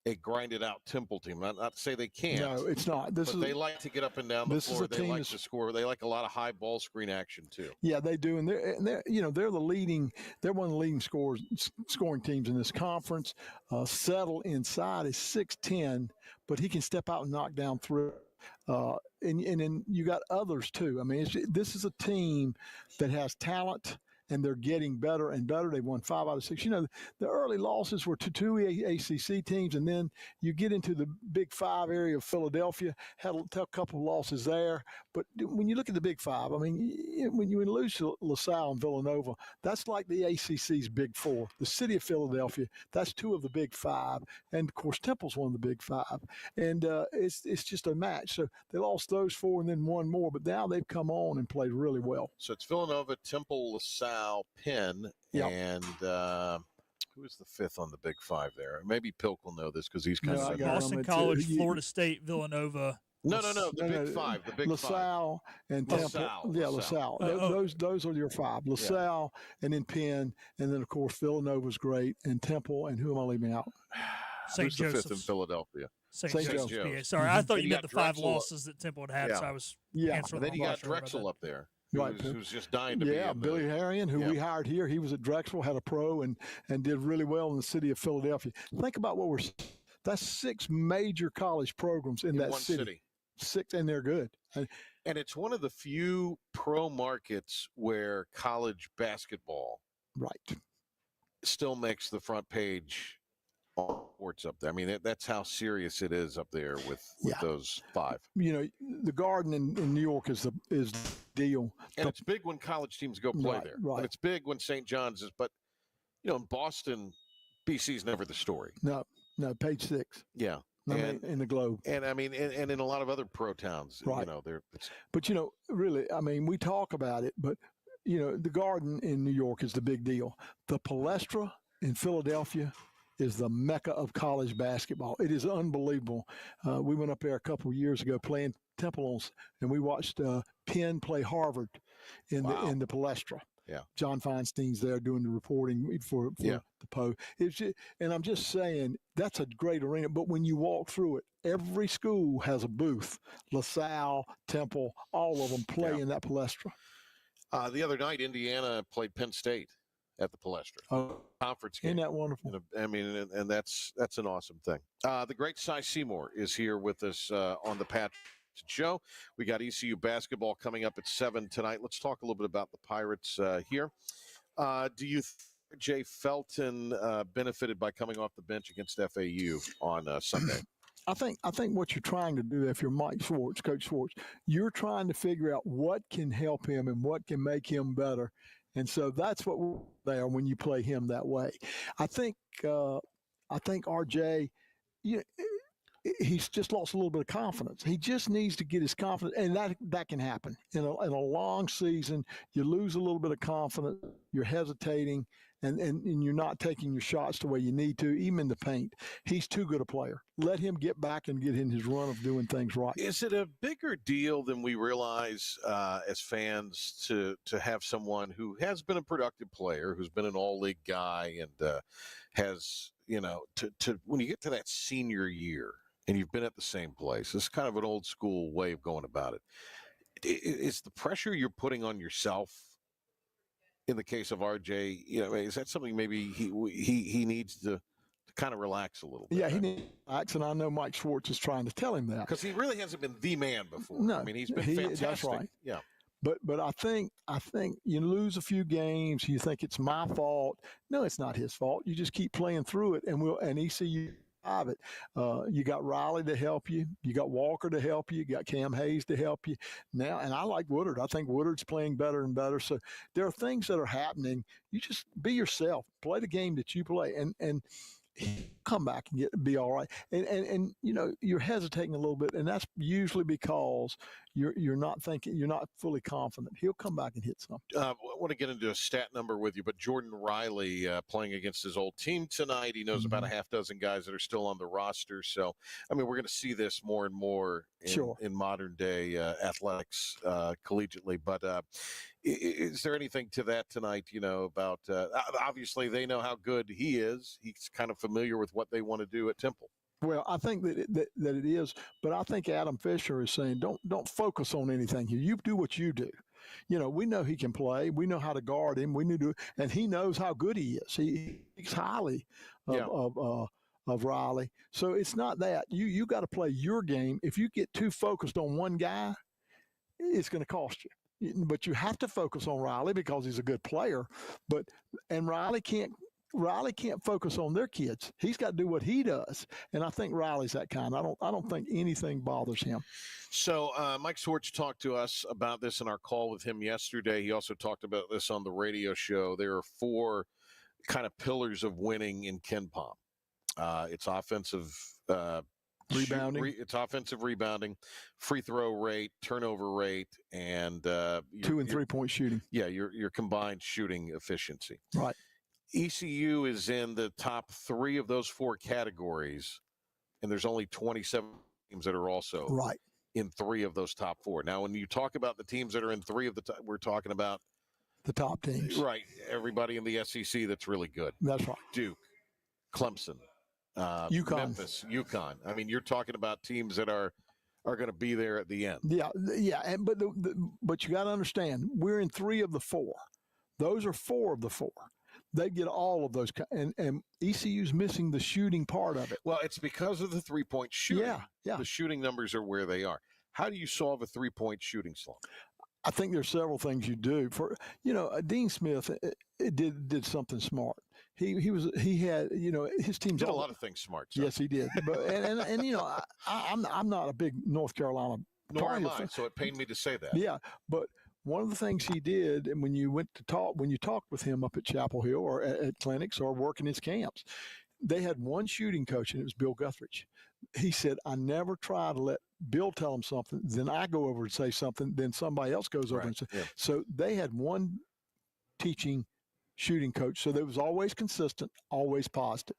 a grinded-out Temple team. Not to say they can't. No, it's not. They like to get up and down the floor. They like to score. They like a lot of high ball screen action too. Yeah, they do, and they're one of the leading scoring teams in this conference. Settle inside is 6'10", but he can step out and knock down through. And then you got others too. I mean, this is a team that has talent, and they're getting better and better. They won 5 out of 6. The early losses were to 2 ACC teams, and then you get into the Big 5 area of Philadelphia, had a couple of losses there. But when you look at the Big 5, I mean, when you lose to LaSalle and Villanova, that's like the ACC's Big 4. The city of Philadelphia, that's 2 of the Big 5. And, of course, Temple's one of the Big 5. And it's just a match. So they lost those 4 and then one more, but now they've come on and played really well. So it's Villanova, Temple, LaSalle, Penn, and who is the 5th on the Big 5 there? Maybe Pilk will know this because he's kind of Boston College, Florida State, Villanova. No, the Big 5. The Big LaSalle 5. And Temple. LaSalle. Those are your 5. LaSalle and then Penn, and then of course Villanova's great, and Temple, and who am I leaving out? St. Joseph's. 5th in Philadelphia. St. Joseph's. Sorry, I thought you meant the 5 losses that Temple had had. So I was answering. And then you got Drexel up there. Right, who's just dying to be. Yeah, Billy Harrion, who we hired here, he was at Drexel, had a pro, and did really well in the city of Philadelphia. Think about that's 6 major college programs in that one city. 6, and they're good. And it's one of the few pro markets where college basketball still makes the front page on sports up there. I mean, that's how serious it is up there with those 5. The Garden in New York is the deal. And it's big when college teams go play there. Right. And it's big when St. John's is. But, in Boston, BC's never the story. No, page 6. Yeah. In the Globe. And, I mean, and in a lot of other pro towns, right. But, really, I mean, we talk about it, but, the Garden in New York is the big deal. The Palestra in Philadelphia is the mecca of college basketball. It is unbelievable. We went up there a couple of years ago playing Temple, and we watched Penn play Harvard in the Palestra. Yeah, John Feinstein's there doing the reporting for the Post. And I'm just saying that's a great arena. But when you walk through it, every school has a booth. LaSalle, Temple, all of them play in that Palestra. The other night, Indiana played Penn State at the Palestra conference game. Isn't that wonderful? I mean, and that's an awesome thing. The great Cy Seymour is here with us on the Patrick to Joe. We got ECU basketball coming up at 7 tonight. Let's talk a little bit about the Pirates here. Do you think Jay Felton benefited by coming off the bench against FAU on Sunday? I think what you're trying to do, if you're Mike Schwartz, Coach Schwartz, you're trying to figure out what can help him and what can make him better. And so that's what we're there when you play him that way. I think RJ, he's just lost a little bit of confidence. He just needs to get his confidence, and that can happen. In a long season, you lose a little bit of confidence, you're hesitating, and you're not taking your shots the way you need to, even in the paint. He's too good a player. Let him get back and get in his run of doing things right. Is it a bigger deal than we realize as fans to have someone who has been a productive player, who's been an all-league guy, and has, to when you get to that senior year and you've been at the same place, it's kind of an old school way of going about it. Is the pressure you're putting on yourself in the case of RJ, is that something maybe he needs to kind of relax a little bit? Yeah, he needs to relax, and I know Mike Schwartz is trying to tell him that. Because he really hasn't been the man before. No, I mean, he's been fantastic. That's right. Yeah. But I think you lose a few games, you think it's my fault. No, it's not his fault. You just keep playing through it, and ECU have it. You got Riley to help you. You got Walker to help you. You got Cam Hayes to help you now. And I like Woodard. I think Woodard's playing better and better. So there are things that are happening. You just be yourself. Play the game that you play, and come back and be all right. And you're hesitating a little bit, and that's usually because you're not thinking, you're not fully confident. He'll come back and hit something. I want to get into a stat number with you, but Jordan Riley playing against his old team tonight. He knows about a half dozen guys that are still on the roster. So, I mean, we're going to see this more and more in modern day athletics collegiately. But is there anything to that tonight, about obviously they know how good he is. He's kind of familiar with what they want to do at Temple. Well, I think that it is, but I think Adam Fisher is saying don't focus on anything here. You do what you do. We know he can play. We know how to guard him. We need to, and he knows how good he is. He speaks highly of Riley. So it's not that you got to play your game. If you get too focused on one guy, it's going to cost you. But you have to focus on Riley because he's a good player. And Riley can't focus on their kids. He's got to do what he does, and I think Riley's that kind. I don't think anything bothers him. So Mike Schwartz talked to us about this in our call with him yesterday. He also talked about this on the radio show. There are 4 kind of pillars of winning in KenPom. It's offensive rebounding. It's offensive rebounding, free throw rate, turnover rate, and 2 and 3 point shooting. Yeah, your combined shooting efficiency. Right. ECU is in the top 3 of those 4 categories, and there's only 27 teams that are also in 3 of those top 4. Now, when you talk about the teams that are in 3 of the top, we're talking about the top teams. Right. Everybody in the SEC that's really good. That's right. Duke, Clemson, UConn. Memphis, UConn. I mean, you're talking about teams that are going to be there at the end. Yeah. But you got to understand, we're in 3 of the 4. Those are 4 of the 4. They get all of those, and ECU's missing the shooting part of it. Well, it's because of the 3-point shooting. Yeah. The shooting numbers are where they are. How do you solve a 3-point shooting slump? I think there's several things you do. Dean Smith did something smart. He had his team did a lot of things smart. So. Yes, he did. But I'm not a big North Carolina. Nor am I. So it pained me to say that. Yeah, but one of the things he did, and when you talked with him up at Chapel Hill or at clinics or working his camps, they had one shooting coach, and it was Bill Guthridge. He said, I never try to let Bill tell him something, then I go over and say something, then somebody else goes over and say. Yeah. So they had one teaching shooting coach. So they was always consistent, always positive.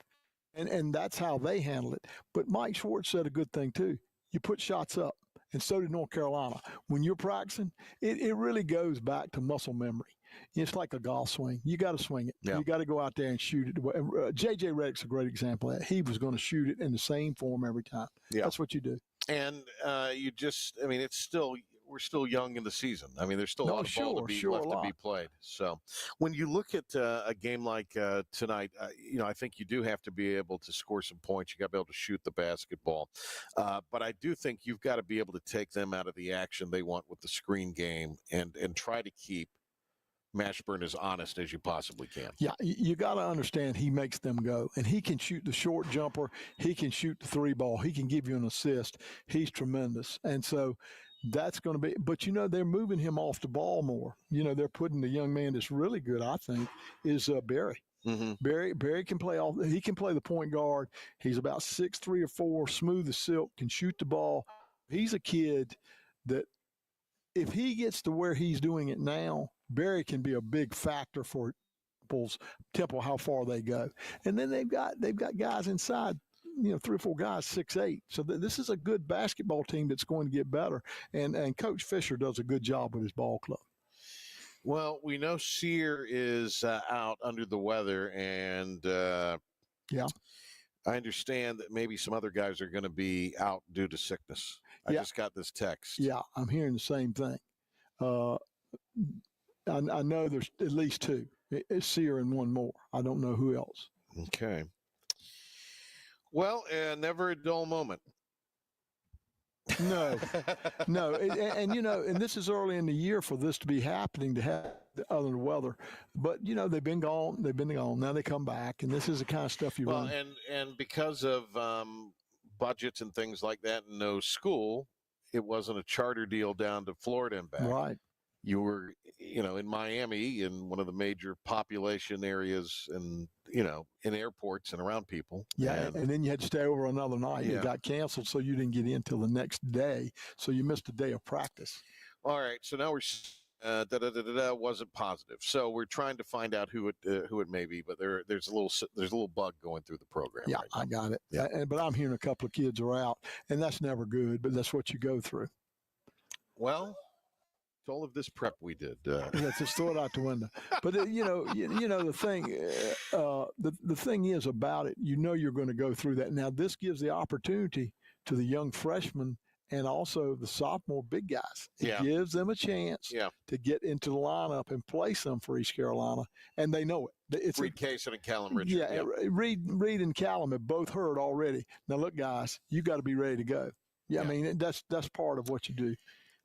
And that's how they handle it. But Mike Schwartz said a good thing too. You put shots up. And so did North Carolina. When you're practicing, it really goes back to muscle memory. It's like a golf swing. You got to swing it. Yeah. You got to go out there and shoot it. J.J. Redick's a great example of that. He was going to shoot it in the same form every time. Yeah. That's what you do. And it's still, we're still young in the season. I mean, there's still a No, lot of ball to be sure, a left to be lot. played. So, when you look at a game like tonight, I think you do have to be able to score some points. You got to be able to shoot the basketball, but I do think you've got to be able to take them out of the action they want with the screen game and try to keep Mashburn as honest as you possibly can. Yeah, you got to understand he makes them go, and he can shoot the short jumper. He can shoot the three ball. He can give you an assist. He's tremendous, and so that's going to be. But they're moving him off the ball more. They're putting the young man that's really good, I think, is Barry. Mm-hmm. Barry can play all. He can play the point guard. He's about 6'3" or 4", smooth as silk, can shoot the ball. He's a kid that, if he gets to where he's doing it now, Barry can be a big factor for Temple, how far they go. And then they've got guys inside, 3 or 4 guys, 6'8". So this is a good basketball team that's going to get better. And Coach Fisher does a good job with his ball club. Well, we know Sear is out under the weather, and yeah, I understand that maybe some other guys are going to be out due to sickness. I just got this text. Yeah, I'm hearing the same thing. I know there's at least 2. It's Sear and 1 more. I don't know who else. Okay. Well, never a dull moment. No. And this is early in the year for this to be happening, to have other than the weather. But they've been gone. Now they come back, and this is the kind of stuff you run. And because of budgets and things like that, and no school, it wasn't a charter deal down to Florida and back. Right. You were, in Miami, in one of the major population areas, and in airports and around people. Yeah, and then you had to stay over another night. Yeah. It got canceled, so you didn't get in till the next day. So you missed a day of practice. All right, so now we're wasn't positive. So we're trying to find out who it may be, but there's a little bug going through the program. Yeah, right now. I got it. Yeah. But I'm hearing a couple of kids are out, and that's never good. But that's what you go through. Well, all of this prep we did. Let's just throw it out the window. But the thing, the thing is about it. You're going to go through that. Now this gives the opportunity to the young freshmen and also the sophomore big guys. It gives them a chance to get into the lineup and play some for East Carolina, and they know it. It's Reed Kaysen and Callum Richard. Yeah, Reed and Callum have both heard already. Now look, guys, you got to be ready to go. Yeah, I mean that's part of what you do.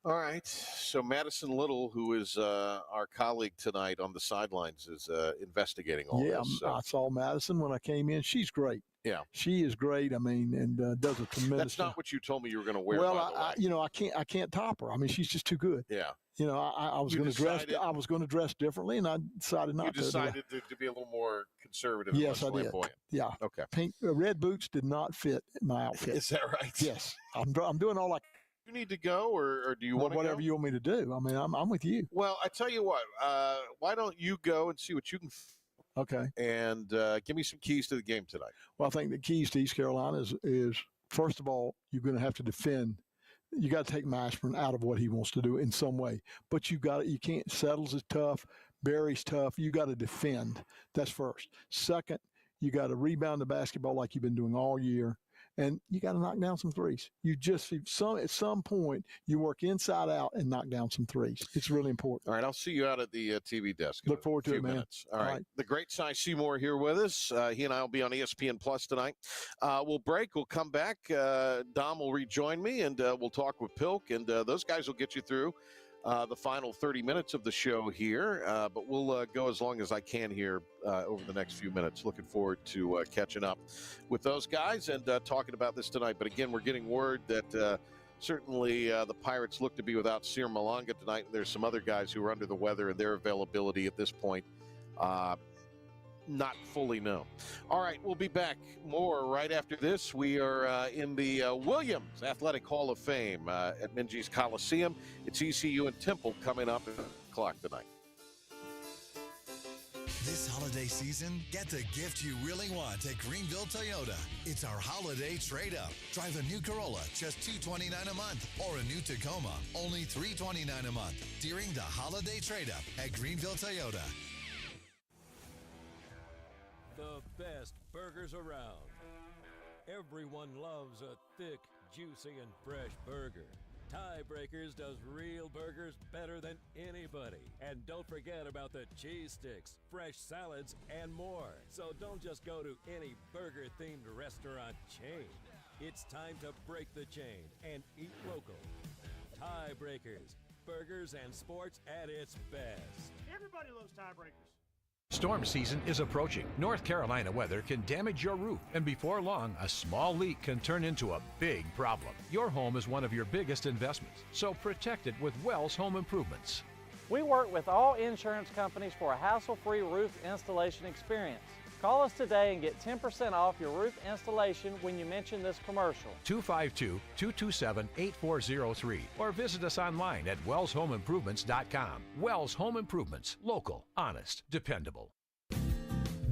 All right. So Madison Little, who is our colleague tonight on the sidelines, is investigating all this. So. I saw Madison when I came in. She's great. Yeah, she is great. I mean, and does a tremendous. That's not what you told me you were going to wear. Well, by the way. I can't top her. I mean, she's just too good. Yeah. I was going to dress. I was going to dress differently, and I decided not to. You decided to be a little more conservative. Yes, and I did. Yeah. Okay. Pink red boots did not fit my outfit. Is that right? Yes. I'm doing all I. You need to go, or do you want to whatever go? you want me to do? I mean, I'm with you. Well, I tell you what. Why don't you go and see what you can? Okay. And give me some keys to the game tonight. Well, I think the keys to East Carolina is first of all, you're going to have to defend. You got to take Mashburn out of what he wants to do in some way. But you can't. Settles is tough. Barry's tough. You got to defend. That's first. Second, you got to rebound the basketball like you've been doing all year. And you got to knock down some threes. At some point, you work inside out and knock down some threes. It's really important. All right, I'll see you out at the TV desk. Look forward to it, man. Minutes. All right. The great Cy Seymour here with us. He and I will be on ESPN Plus tonight. We'll break. We'll come back. Dom will rejoin me, and we'll talk with Pilk, and those guys will get you through the final 30 minutes of the show here, but we'll go as long as I can here over the next few minutes. Looking forward to catching up with those guys and talking about this tonight. But again, we're getting word that certainly the Pirates look to be without Sear Malanga tonight. There's some other guys who are under the weather, and their availability at this point not fully known. All right, we'll be back more right after this. We are in the Williams Athletic Hall of Fame at Minges Coliseum. It's ECU and Temple coming up at 8:00 tonight. This holiday season, get the gift you really want at Greenville Toyota. It's our holiday trade-up. Drive a new Corolla, just $229 a month, or a new Tacoma, only $329 a month during the holiday trade-up at Greenville Toyota. The best burgers around. Everyone loves a thick, juicy, and fresh burger. Tiebreakers does real burgers better than anybody. And don't forget about the cheese sticks, fresh salads, and more. So don't just go to any burger-themed restaurant chain. It's time to break the chain and eat local. Tiebreakers, burgers and sports at its best. Everybody loves Tiebreakers. Storm season is approaching. North Carolina weather can damage your roof, and before long, a small leak can turn into a big problem. Your home is one of your biggest investments, so protect it with Wells Home Improvements. We work with all insurance companies for a hassle-free roof installation experience. Call us today and get 10% off your roof installation when you mention this commercial. 252-227-8403 or visit us online at wellshomeimprovements.com. Wells Home Improvements. Local, honest, dependable.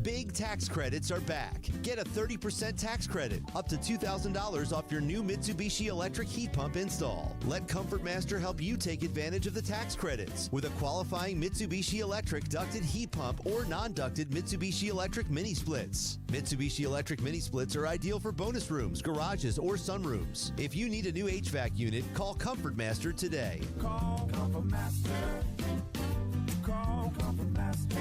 Big tax credits are back. Get a 30% tax credit, up to $2,000 off your new Mitsubishi electric heat pump install. Let Comfort Master help you take advantage of the tax credits with a qualifying Mitsubishi electric ducted heat pump or non-ducted Mitsubishi electric mini splits. Mitsubishi electric mini splits are ideal for bonus rooms, garages, or sunrooms. If you need a new HVAC unit, call Comfort Master today. Call Comfort Master. Call Comfort Master.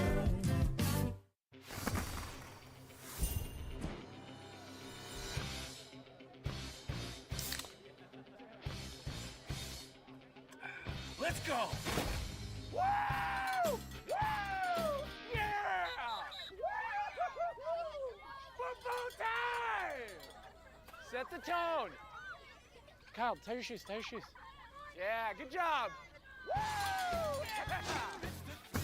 Let's go! Woo! Woo! Yeah! Football time! Set the tone. Kyle, tie your shoes, tie your shoes. Yeah, good job. Woo!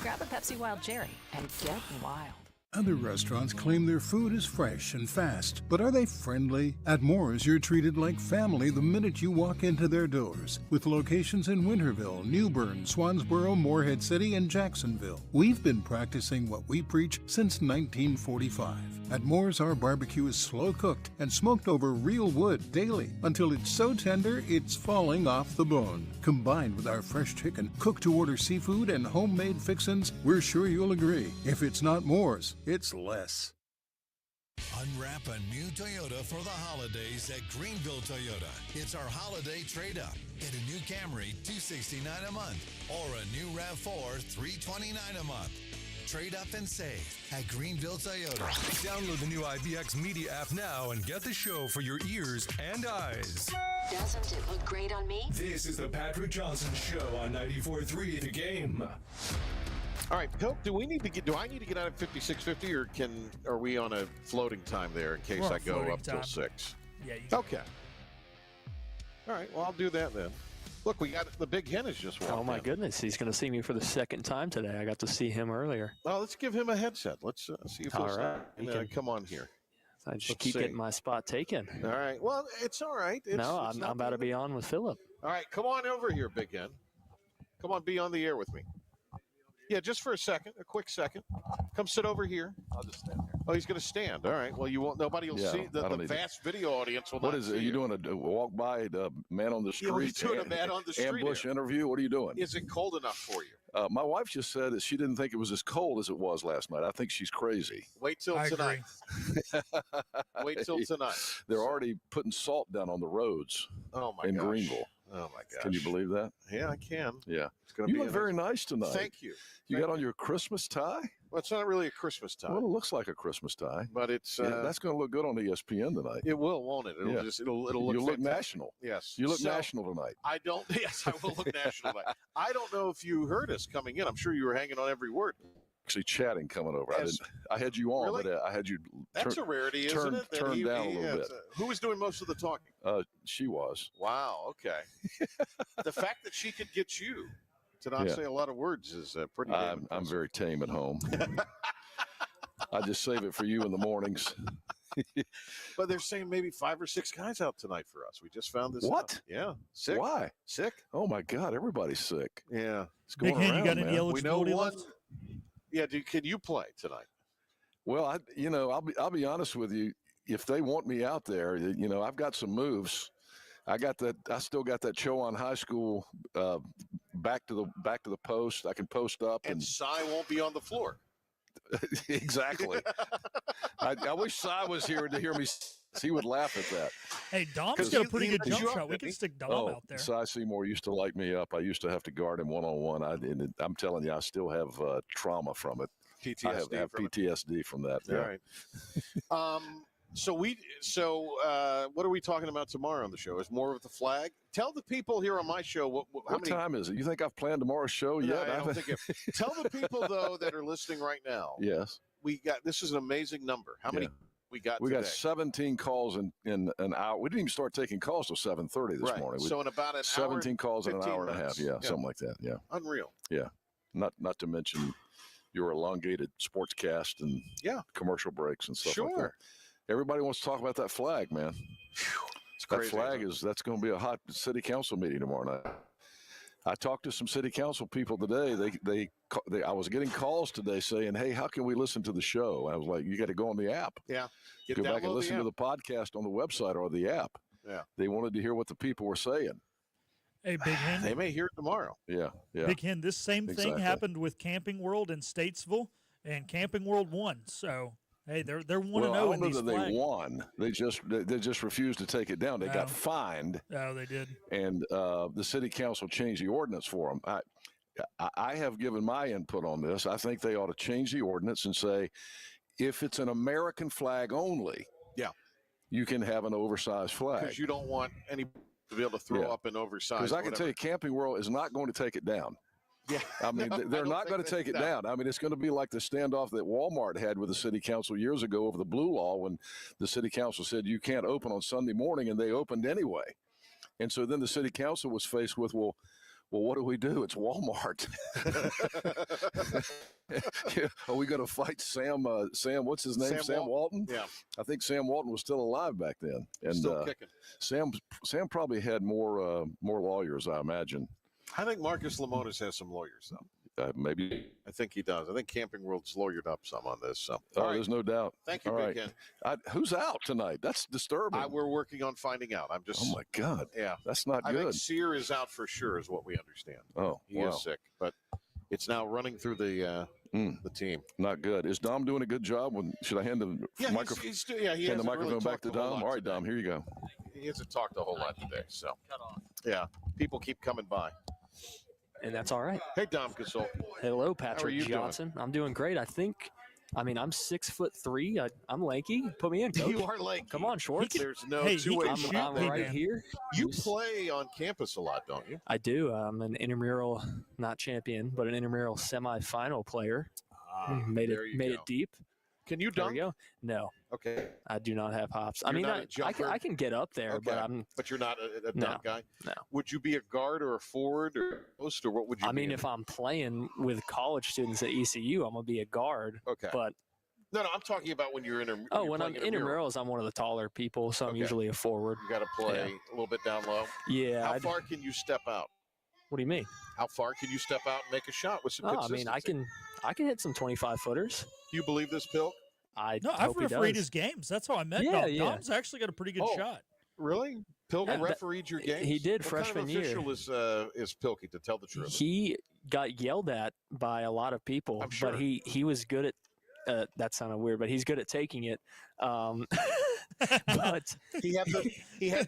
Grab a Pepsi Wild Cherry and get wild. Other restaurants claim their food is fresh and fast, but are they friendly? At Moore's, you're treated like family the minute you walk into their doors. With locations in Winterville, New Bern, Swansboro, Morehead City, and Jacksonville. We've been practicing what we preach since 1945. At Moore's, our barbecue is slow cooked and smoked over real wood daily until it's so tender it's falling off the bone. Combined with our fresh chicken, cooked-to-order seafood, and homemade fixins, we're sure you'll agree. If it's not Moore's, it's less. Unwrap a new Toyota for the holidays at Greenville Toyota. It's our holiday trade-up. Get a new Camry, $269 a month, or a new RAV4, $329 a month. Trade up and save at Greenville Toyota. Download the new IBX Media app now and get the show for your ears and eyes. Doesn't it look great on me? This is the Patrick Johnson Show on 94.3 The Game. All right, Pilk, do I need to get out at 56:50, or are we on a floating time there in case I go up till 6? Yeah. Okay. All right. Well, I'll do that then. Look, we got the Big Hen has just walked Oh, my in. goodness. He's going to see me for the second time today. I got to see him earlier. Oh, let's give him a headset. Let's see if All he'll right. He can come on here. I just Let's keep see. getting my spot taken. All right. Well, it's all right. I'm about to be on with Philip. All right. Come on over here, Big Hen. Come on, be on the air with me. Yeah, just for a second, a quick second. Come sit over here. I'll just stand here. Oh, he's going to stand. All right. Well, you won't. Nobody will see the vast video audience. Will What not is see it? Are you doing a walk by the man on the street? Yeah, we're doing a man on the street ambush here. interview. What are you doing? Is it cold enough for you? My wife just said that she didn't think it was as cold as it was last night. I think she's crazy. Wait till tonight. Wait till tonight. They're already putting salt down on the roads. Oh my in gosh. Greenville. Oh my gosh. Can you believe that? Yeah, I can. Yeah. It's gonna You be look very nice tonight. Thank you. You got on your Christmas tie? Well, it's not really a Christmas tie. Well, it looks like a Christmas tie. But it's that's going to look good on ESPN tonight. It will, won't it? It'll look You'll look fantastic. national. Yes. You look So, national tonight. I don't. Yes, I will look national tonight. I don't know if you heard us coming in. I'm sure you were hanging on every word. Actually, chatting coming over. Yes. I had you on, Really? but I had you. That's a rarity, isn't it? That Turned down a little bit. Who was doing most of the talking? She was. Wow. Okay. The fact that she could get you to not say a lot of words is pretty. Damn I'm very tame at home. I just save it for you in the mornings. But they're saying maybe 5 or 6 guys out tonight for us. We just found this. What? out. Yeah. Sick. Why? Sick. Oh my God! Everybody's sick. Yeah. It's going around, you got man. any We know eligibility one. left? Yeah. Can you play tonight? Well, I'll be honest with you. If they want me out there, I've got some moves. I still got that Chowan High School back to the post. I can post up And Cy won't be on the floor. exactly. I wish Cy was here to hear me He would laugh at that. Hey, Dom's got a pretty good jump shot. We can stick Dom out there. Cy Seymour used to light me up. I used to have to guard him one-on-one. I'm telling you, I still have trauma from it. PTSD. I have PTSD from that. All Yeah. right. So what are we talking about tomorrow on the show? Is more of the flag? Tell the people here on my show how many time is it? You think I've planned tomorrow's show yet? I don't think tell the people though that are listening right now. Yes. This is an amazing number. How many we got We today? got 17 calls in an hour. We didn't even start taking calls till 7:30 this morning. So in about an 17 calls in an 15 hour and a half. minutes. Yeah, something like that. Yeah. Unreal. Yeah. Not to mention your elongated sportscast and commercial breaks and stuff like that. Everybody wants to talk about that flag, man. That crazy, flag that's going to be a hot city council meeting tomorrow night. I talked to some city council people today. I was getting calls today saying, "Hey, how can we listen to the show?" I was like, "You got to go on the app. Yeah, go back and listen to the podcast on the website or the app." Yeah, they wanted to hear what the people were saying. Hey, Big Hen. They may hear it tomorrow. Yeah. Big Hen, this same thing happened with Camping World in Statesville, and Camping World won. So, hey, they're 1-0 in these flags. They won. They just refused to take it down. They got fined. Oh, they did. And the city council changed the ordinance for them. I have given my input on this. I think they ought to change the ordinance and say, if it's an American flag only, you can have an oversized flag. Because you don't want any to be able to throw up an oversized. Because I can tell you, Camping World is not going to take it down. Yeah, I mean, they're not going to take it down. I mean, it's going to be like the standoff that Walmart had with the city council years ago over the blue law when the city council said you can't open on Sunday morning, and they opened anyway. And so then the city council was faced with, well, what do we do? It's Walmart. Are we going to fight Sam? What's his name? Sam Walton. Yeah, I think Sam Walton was still alive back then, and still kicking. Sam probably had more lawyers, I imagine. I think Marcus Lemonis has some lawyers, though. Maybe. I think he does. I think Camping World's lawyered up some on this. So. There's no doubt. Thank you, All Big right. Ken. Who's out tonight? That's disturbing. We're working on finding out. I'm just. Oh, my God. Yeah. That's not I good. think Sear is out for sure, is what we understand. Oh, he is sick, but it's now running through the team. Not good. Is Dom doing a good job? Should I hand the microphone? He hand the microphone really back to talked a whole Dom. lot All right, Dom. Here you go. He hasn't talked a whole lot today, so yeah, people keep coming by. And that's all right. Hey, Dom Gasol. Hello, Patrick you Johnson. doing? I'm doing great. I'm 6'3". I'm lanky. Put me in, coach. You are lanky. Come on, Schwartz. There's no two ways. I'm right here. You play on campus a lot, don't you? I do. I'm an intramural, not champion, but an intramural semifinal player. Made it deep. Can you dunk? There we go. No. Okay. I do not have hops. You're not a jumper? I can get up there, Okay. But you're not a dunk guy? No. Would you be a guard or a forward or post, or what would you be? I mean, if I'm playing with college students at ECU, I'm going to be a guard. Okay. But no, I'm talking about when you're in. when I'm intramurals, I'm one of the taller people, so I'm usually a forward. You got to play a little bit down low. Yeah. How far can you step out? What do you mean? How far can you step out and make a shot with some consistency? I mean, I can hit some 25-footers. Do you believe this, Pilk? I've refereed his games. That's how I met Dom. Dom's actually got a pretty good shot. Really? Pilk refereed your games? He did what freshman kind of year. official is Pilky, to tell the truth? He got yelled at by a lot of people, I'm sure. but he was good at that sounded weird, but he's good at taking it. But he had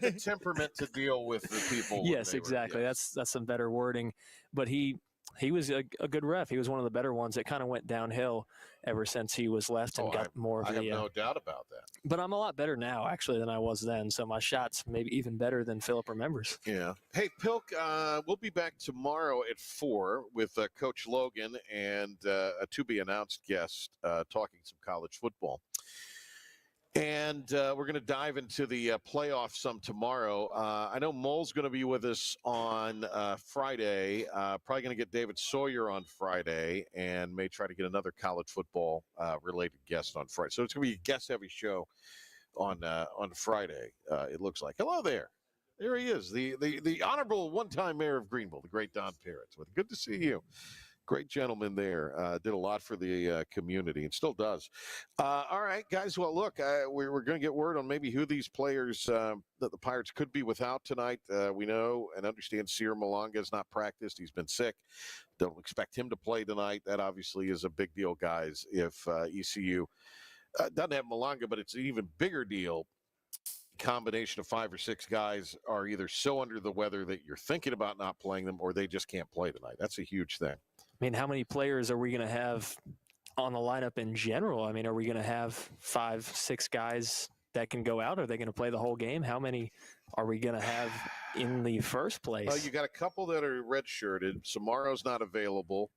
the temperament to deal with the people. Yes, exactly. That's some better wording. But he was a good ref. He was one of the better ones. It kind of went downhill ever since he was left and got more of I have no doubt about that. But I'm a lot better now, actually, than I was then. So my shot's maybe even better than Philip remembers. Yeah. Hey, Pilk, we'll be back tomorrow at 4 with Coach Logan and a to-be-announced guest talking some college football. And we're going to dive into the playoffs some tomorrow. I know Mole's going to be with us on Friday. Probably going to get David Sawyer on Friday, and may try to get another college football related guest on Friday. So it's going to be a guest-heavy show on Friday. It looks like. Hello there. There he is, the honorable one-time mayor of Greenville, the great Don Parrots. Good to see you. Great gentleman there. Did a lot for the community and still does. All right, guys. Well, look, we're going to get word on maybe who these players that the Pirates could be without tonight. We know and understand Sear Malanga has not practiced. He's been sick. Don't expect him to play tonight. That obviously is a big deal, guys, if ECU doesn't have Malanga, but it's an even bigger deal combination of 5 or 6 guys are either so under the weather that you're thinking about not playing them, or they just can't play tonight. That's a huge thing. I mean, how many players are we going to have on the lineup in general? I mean, are we going to have 5, 6 guys that can go out? Are they going to play the whole game? How many are we going to have in the first place? Well, you got a couple that are redshirted. Samaro's not available.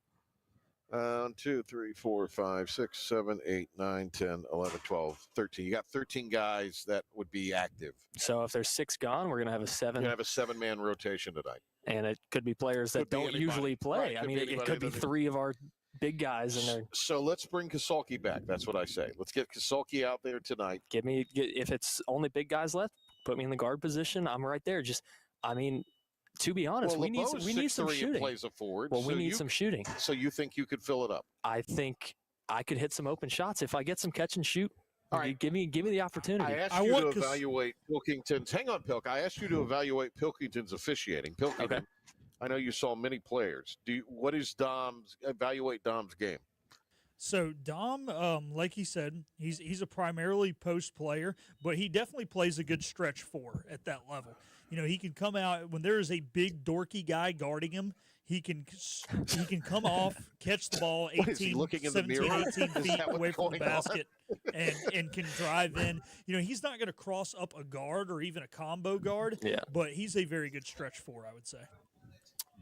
1, 2, 3, 4, 5, 6, 7, 8, 9, 10, 11, 12, 13. You got 13 guys that would be active. So if there's 6 gone, we're going to have a 7. You're going to have a 7-man rotation tonight. And it could be players that don't usually play. Right, I mean, it could be 3 of our big guys in there. So let's bring Kasulki back. That's what I say. Let's get Kasulki out there tonight. If it's only big guys left, put me in the guard position. I'm right there. To be honest, well, we need some shooting. Plays a forward. Well, we need some shooting. So you think you could fill it up? I think I could hit some open shots if I get some catch and shoot. All right, give me the opportunity. I asked you to evaluate Pilkington's. Hang on, Pilk. I asked you to evaluate Pilkington's officiating. Pilkington. Okay. I know you saw many players. What is evaluate Dom's game? So Dom, like he said, he's a primarily post player, but he definitely plays a good stretch 4 at that level. You know, he can come out when there is a big dorky guy guarding him. He can come off, catch the ball 18, 17, 18 feet away from the basket and can drive in. You know, he's not going to cross up a guard or even a combo guard, but he's a very good stretch 4, I would say.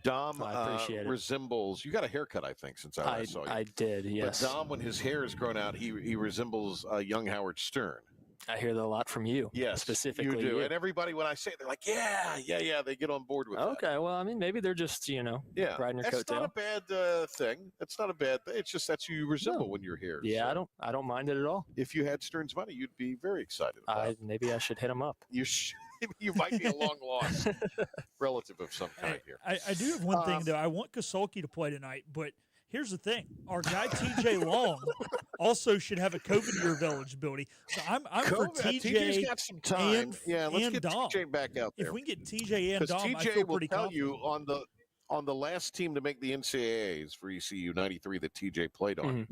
Dom I appreciate it. Resembles. You got a haircut, I think, since I saw you. I did, yes. But Dom, when his hair is grown out, he resembles young Howard Stern. I hear that a lot from you. Yes, specifically. You do. And everybody, when I say it, they're like, yeah, they get on board with that. Okay, well, I mean, maybe they're just, riding your coattail. That's not a bad thing. It's not a bad thing. It's just that's who you resemble when you're here. Yeah, so. I don't mind it at all. If you had Stern's money, you'd be very excited about it. Maybe I should hit him up. You should. You might be a long lost relative of some kind here. I do have one thing, though. I want Kasulki to play tonight, but here's the thing. Our guy TJ Long also should have a COVID year of eligibility. So I'm for TJ TJ's got some time. Let's get Dom. TJ back out there. If we can get TJ and Dom, TJ I feel will pretty tell confident. you on the last team to make the NCAAs for ECU 93 that TJ played on,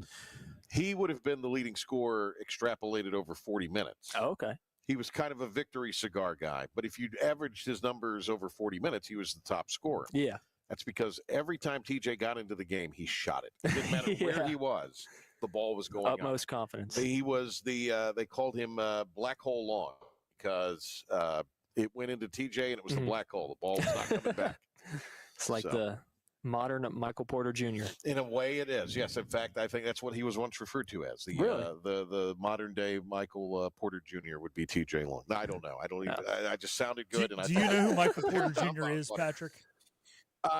he would have been the leading scorer extrapolated over 40 minutes. Oh, okay. He was kind of a victory cigar guy, but if you'd averaged his numbers over 40 minutes, he was the top scorer. Yeah. That's because every time TJ got into the game, he shot it. It didn't matter where he was. The ball was going utmost confidence. He was they called him Black Hole Long because it went into TJ and it was the black hole. The ball was not coming back. It's like the modern Michael Porter Jr. In a way, it is. Yes, in fact, I think that's what he was once referred to as. The modern day Michael Porter Jr. would be TJ Long. No, I don't know. I don't even. I just sounded good. Do you know who Michael Porter Jr. is, Patrick?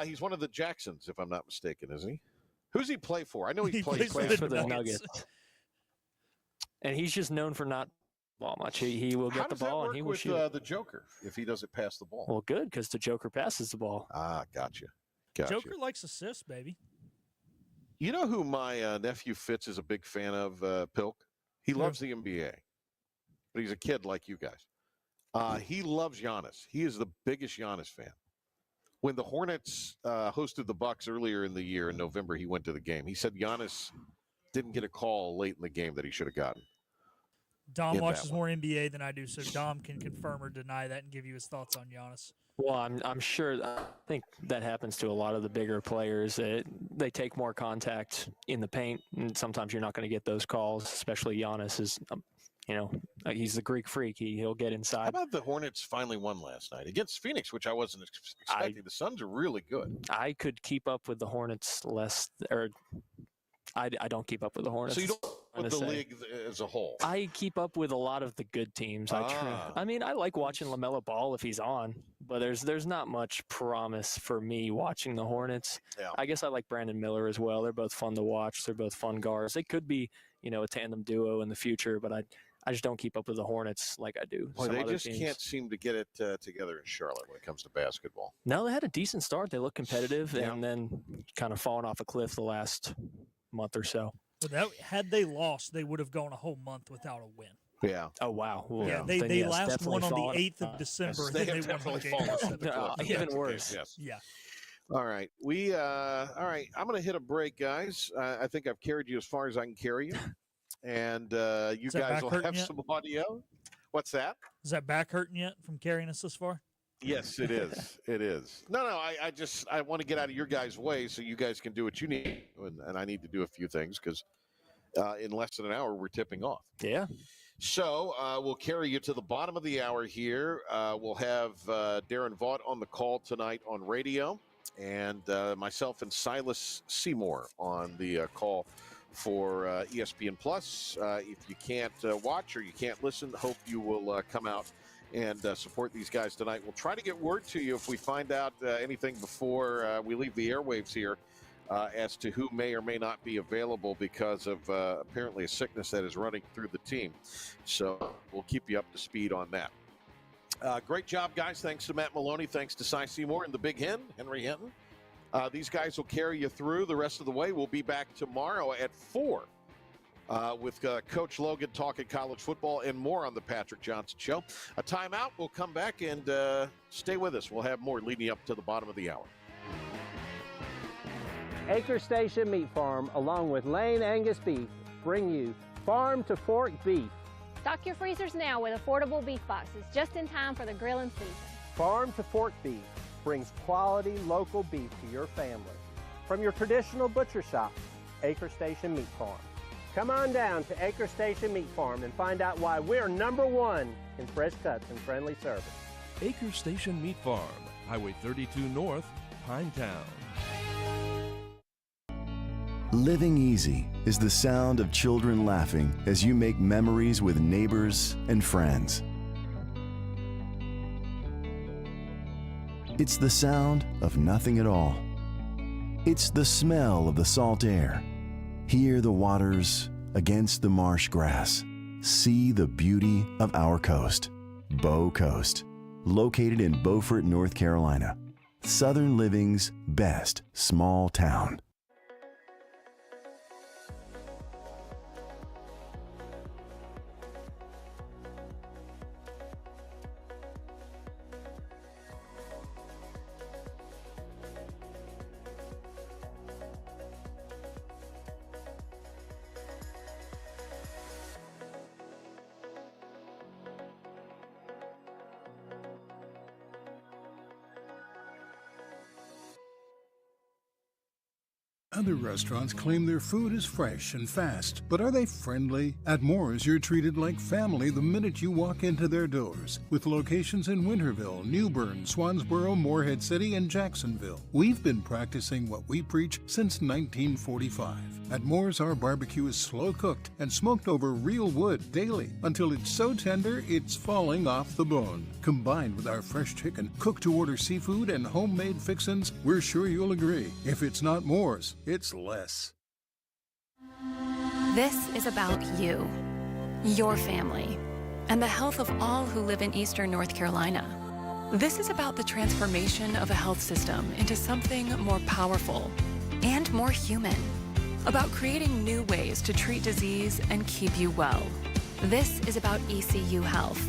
He's one of the Jacksons, if I'm not mistaken, isn't he? Who's he play for? I know he plays for the Nuggets. And he's just known for not ball much. He will get the ball and he will shoot. How does that work with the Joker if he doesn't pass the ball? Well, good, because the Joker passes the ball. Gotcha. Joker likes assists, baby. You know who my nephew Fitz is a big fan of, Pilk? He loves the NBA, but he's a kid like you guys. He loves Giannis. He is the biggest Giannis fan. When the Hornets hosted the Bucks earlier in the year in November, he went to the game. He said Giannis didn't get a call late in the game that he should have gotten. Dom watches more NBA than I do, so Dom can confirm or deny that and give you his thoughts on Giannis. Well, I'm sure. I think that happens to a lot of the bigger players. They take more contact in the paint, and sometimes you're not going to get those calls. Especially Giannis is, he's the Greek freak. He'll get inside. How about the Hornets finally won last night against Phoenix, which I wasn't expecting. The Suns are really good. I could keep up with the Hornets I don't keep up with the Hornets. So you don't with the league as a whole? I keep up with a lot of the good teams. I mean, I like watching LaMelo Ball if he's on, but there's not much promise for me watching the Hornets. Yeah. I guess I like Brandon Miller as well. They're both fun to watch. They're both fun guards. They could be, a tandem duo in the future, but I just don't keep up with the Hornets like I do. Well, they just can't seem to get it together in Charlotte when it comes to basketball. No, they had a decent start. They look competitive, and then kind of fallen off a cliff the last month or so. But had they lost, they would have gone a whole month without a win. Yeah. Oh, wow. Well, yeah, they last won on the 8th of December. They then have they won definitely fallen. Even worse. Yes. Yeah. All right. All right. I'm going to hit a break, guys. I think I've carried you as far as I can carry you. And you guys will have some audio. What's that? Is that back hurting yet from carrying us this far? Yes, it is. It is. No, I want to get out of your guys' way so you guys can do what you need, and I need to do a few things because in less than an hour we're tipping off. Yeah. So we'll carry you to the bottom of the hour here. We'll have Darren Vaught on the call tonight on radio, and myself and Silas Seymour on the call for ESPN Plus. If you can't watch or you can't listen, hope you will come out and support these guys tonight. We'll try to get word to you if we find out anything before we leave the airwaves here as to who may or may not be available because of apparently a sickness that is running through the team. So we'll keep you up to speed on that. Great job, guys. Thanks to Matt Maloney. Thanks to Cy Seymour and the Big Hen, Henry Hinton. These guys will carry you through the rest of the way. We'll be back tomorrow at 4 with Coach Logan talking college football and more on the Patrick Johnson Show. A timeout. We'll come back and stay with us. We'll have more leading up to the bottom of the hour. Acre Station Meat Farm, along with Lane Angus Beef, bring you Farm to Fork Beef. Stock your freezers now with affordable beef boxes, just in time for the grilling season. Farm to Fork Beef brings quality local beef to your family. From your traditional butcher shop, Acre Station Meat Farm. Come on down to Acre Station Meat Farm and find out why we're #1 in fresh cuts and friendly service. Acre Station Meat Farm, Highway 32 North, Pinetown. Living easy is the sound of children laughing as you make memories with neighbors and friends. It's the sound of nothing at all. It's the smell of the salt air. Hear the waters against the marsh grass. See the beauty of our coast, Bow Coast, located in Beaufort, North Carolina, Southern Living's best small town. Other restaurants claim their food is fresh and fast, but are they friendly? At Moore's, you're treated like family the minute you walk into their doors. With locations in Winterville, New Bern, Swansboro, Morehead City, and Jacksonville. We've been practicing what we preach since 1945. At Moore's, our barbecue is slow cooked and smoked over real wood daily until it's so tender it's falling off the bone. Combined with our fresh chicken, cooked to order seafood, and homemade fixins, we're sure you'll agree. If it's not Moore's, it's less. This is about you, your family, and the health of all who live in Eastern North Carolina. This is about the transformation of a health system into something more powerful and more human. About creating new ways to treat disease and keep you well. This is about ECU Health,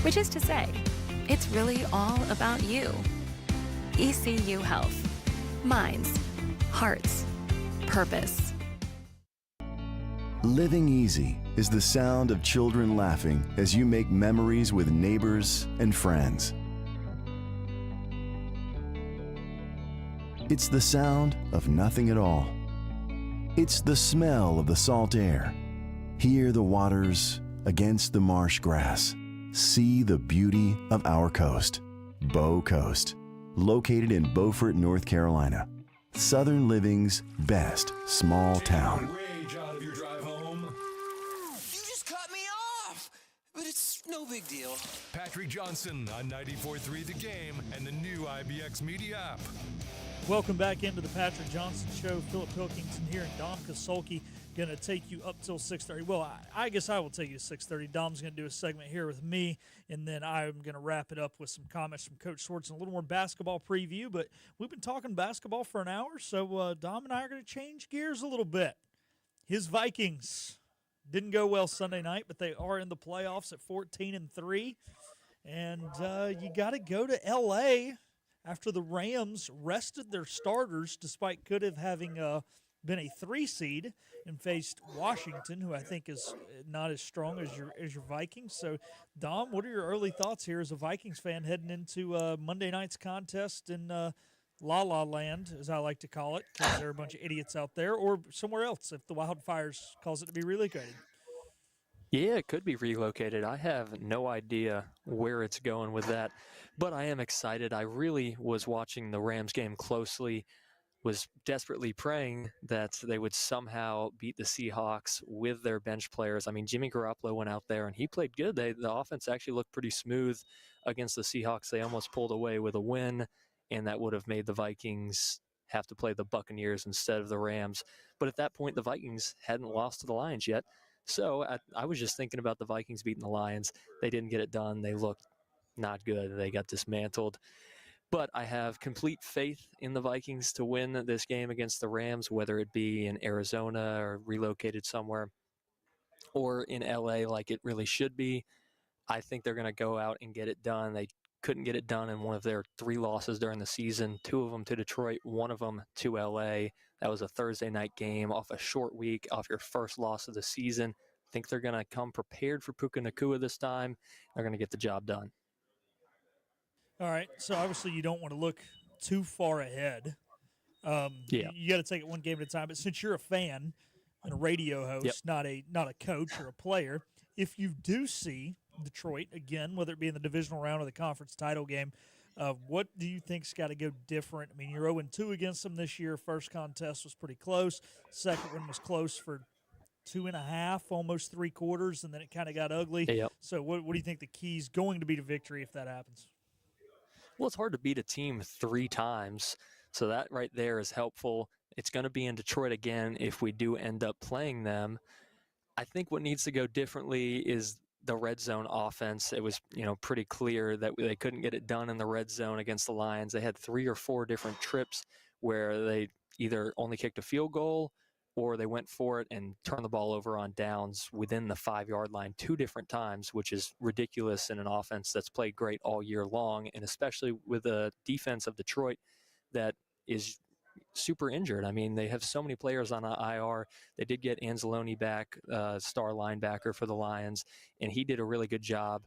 which is to say, it's really all about you. ECU Health. Minds, hearts, purpose. Living easy is the sound of children laughing as you make memories with neighbors and friends. It's the sound of nothing at all. It's the smell of the salt air. Hear the waters against the marsh grass. See the beauty of our coast, Bow Coast, located in Beaufort, North Carolina, Southern Living's best small town. Rage out of your drive home. You just cut me off, but it's no big deal. Patrick Johnson on 94.3 The Game and the new IBX Media app. Welcome back into the Patrick Johnson Show. Philip Pilkington here and Dom Kasolki going to take you up till 6:30. Well, I guess I will take you to 6:30. Dom's going to do a segment here with me, and then I'm going to wrap it up with some comments from Coach Swartz and a little more basketball preview. But we've been talking basketball for an hour, so Dom and I are going to change gears a little bit. His Vikings didn't go well Sunday night, but they are in the playoffs at 14-3. And you got to go to L.A., after the Rams rested their starters despite could have having been a 3 seed and faced Washington, who I think is not as strong as your Vikings. So, Dom, what are your early thoughts here as a Vikings fan heading into Monday night's contest in La La Land, as I like to call it, because there are a bunch of idiots out there, or somewhere else if the Wildfires cause it to be relocated? Yeah, it could be relocated. I have no idea where it's going with that, but I am excited. I really was watching the Rams game closely, was desperately praying that they would somehow beat the Seahawks with their bench players. I mean, Jimmy Garoppolo went out there and he played good. The offense actually looked pretty smooth against the Seahawks. They almost pulled away with a win, and that would have made the Vikings have to play the Buccaneers instead of the Rams. But at that point, the Vikings hadn't lost to the Lions yet. So I was just thinking about the Vikings beating the Lions. They didn't get it done. They looked not good. They got dismantled. But I have complete faith in the Vikings to win this game against the Rams, whether it be in Arizona or relocated somewhere or in LA like it really should be. I think they're going to go out and get it done. They couldn't get it done in one of their 3 losses during the season, 2 of them to Detroit, 1 of them to LA. That was a Thursday night game off a short week, off your first loss of the season. I think they're going to come prepared for Puka Nacua this time. They're going to get the job done. All right, so obviously you don't want to look too far ahead. Yeah. You got to take it one game at a time. But since you're a fan and a radio host, not a coach or a player, if you do see Detroit again, whether it be in the divisional round or the conference title game, what do you think's got to go different? I mean, you're 0-2 against them this year. First contest was pretty close. Second one was close for 2.5, almost 3 quarters, and then it kind of got ugly. Yep. So what do you think the key's going to be to victory if that happens? Well, it's hard to beat a team 3 times, so that right there is helpful. It's going to be in Detroit again if we do end up playing them. I think what needs to go differently is the red zone offense. It was, pretty clear that they couldn't get it done in the red zone against the Lions. They had 3 or 4 different trips where they either only kicked a field goal or they went for it and turned the ball over on downs within the 5-yard line 2 different times, which is ridiculous in an offense that's played great all year long, and especially with a defense of Detroit that is super injured. I mean, they have so many players on IR. They did get Anzalone back, star linebacker for the Lions, and he did a really good job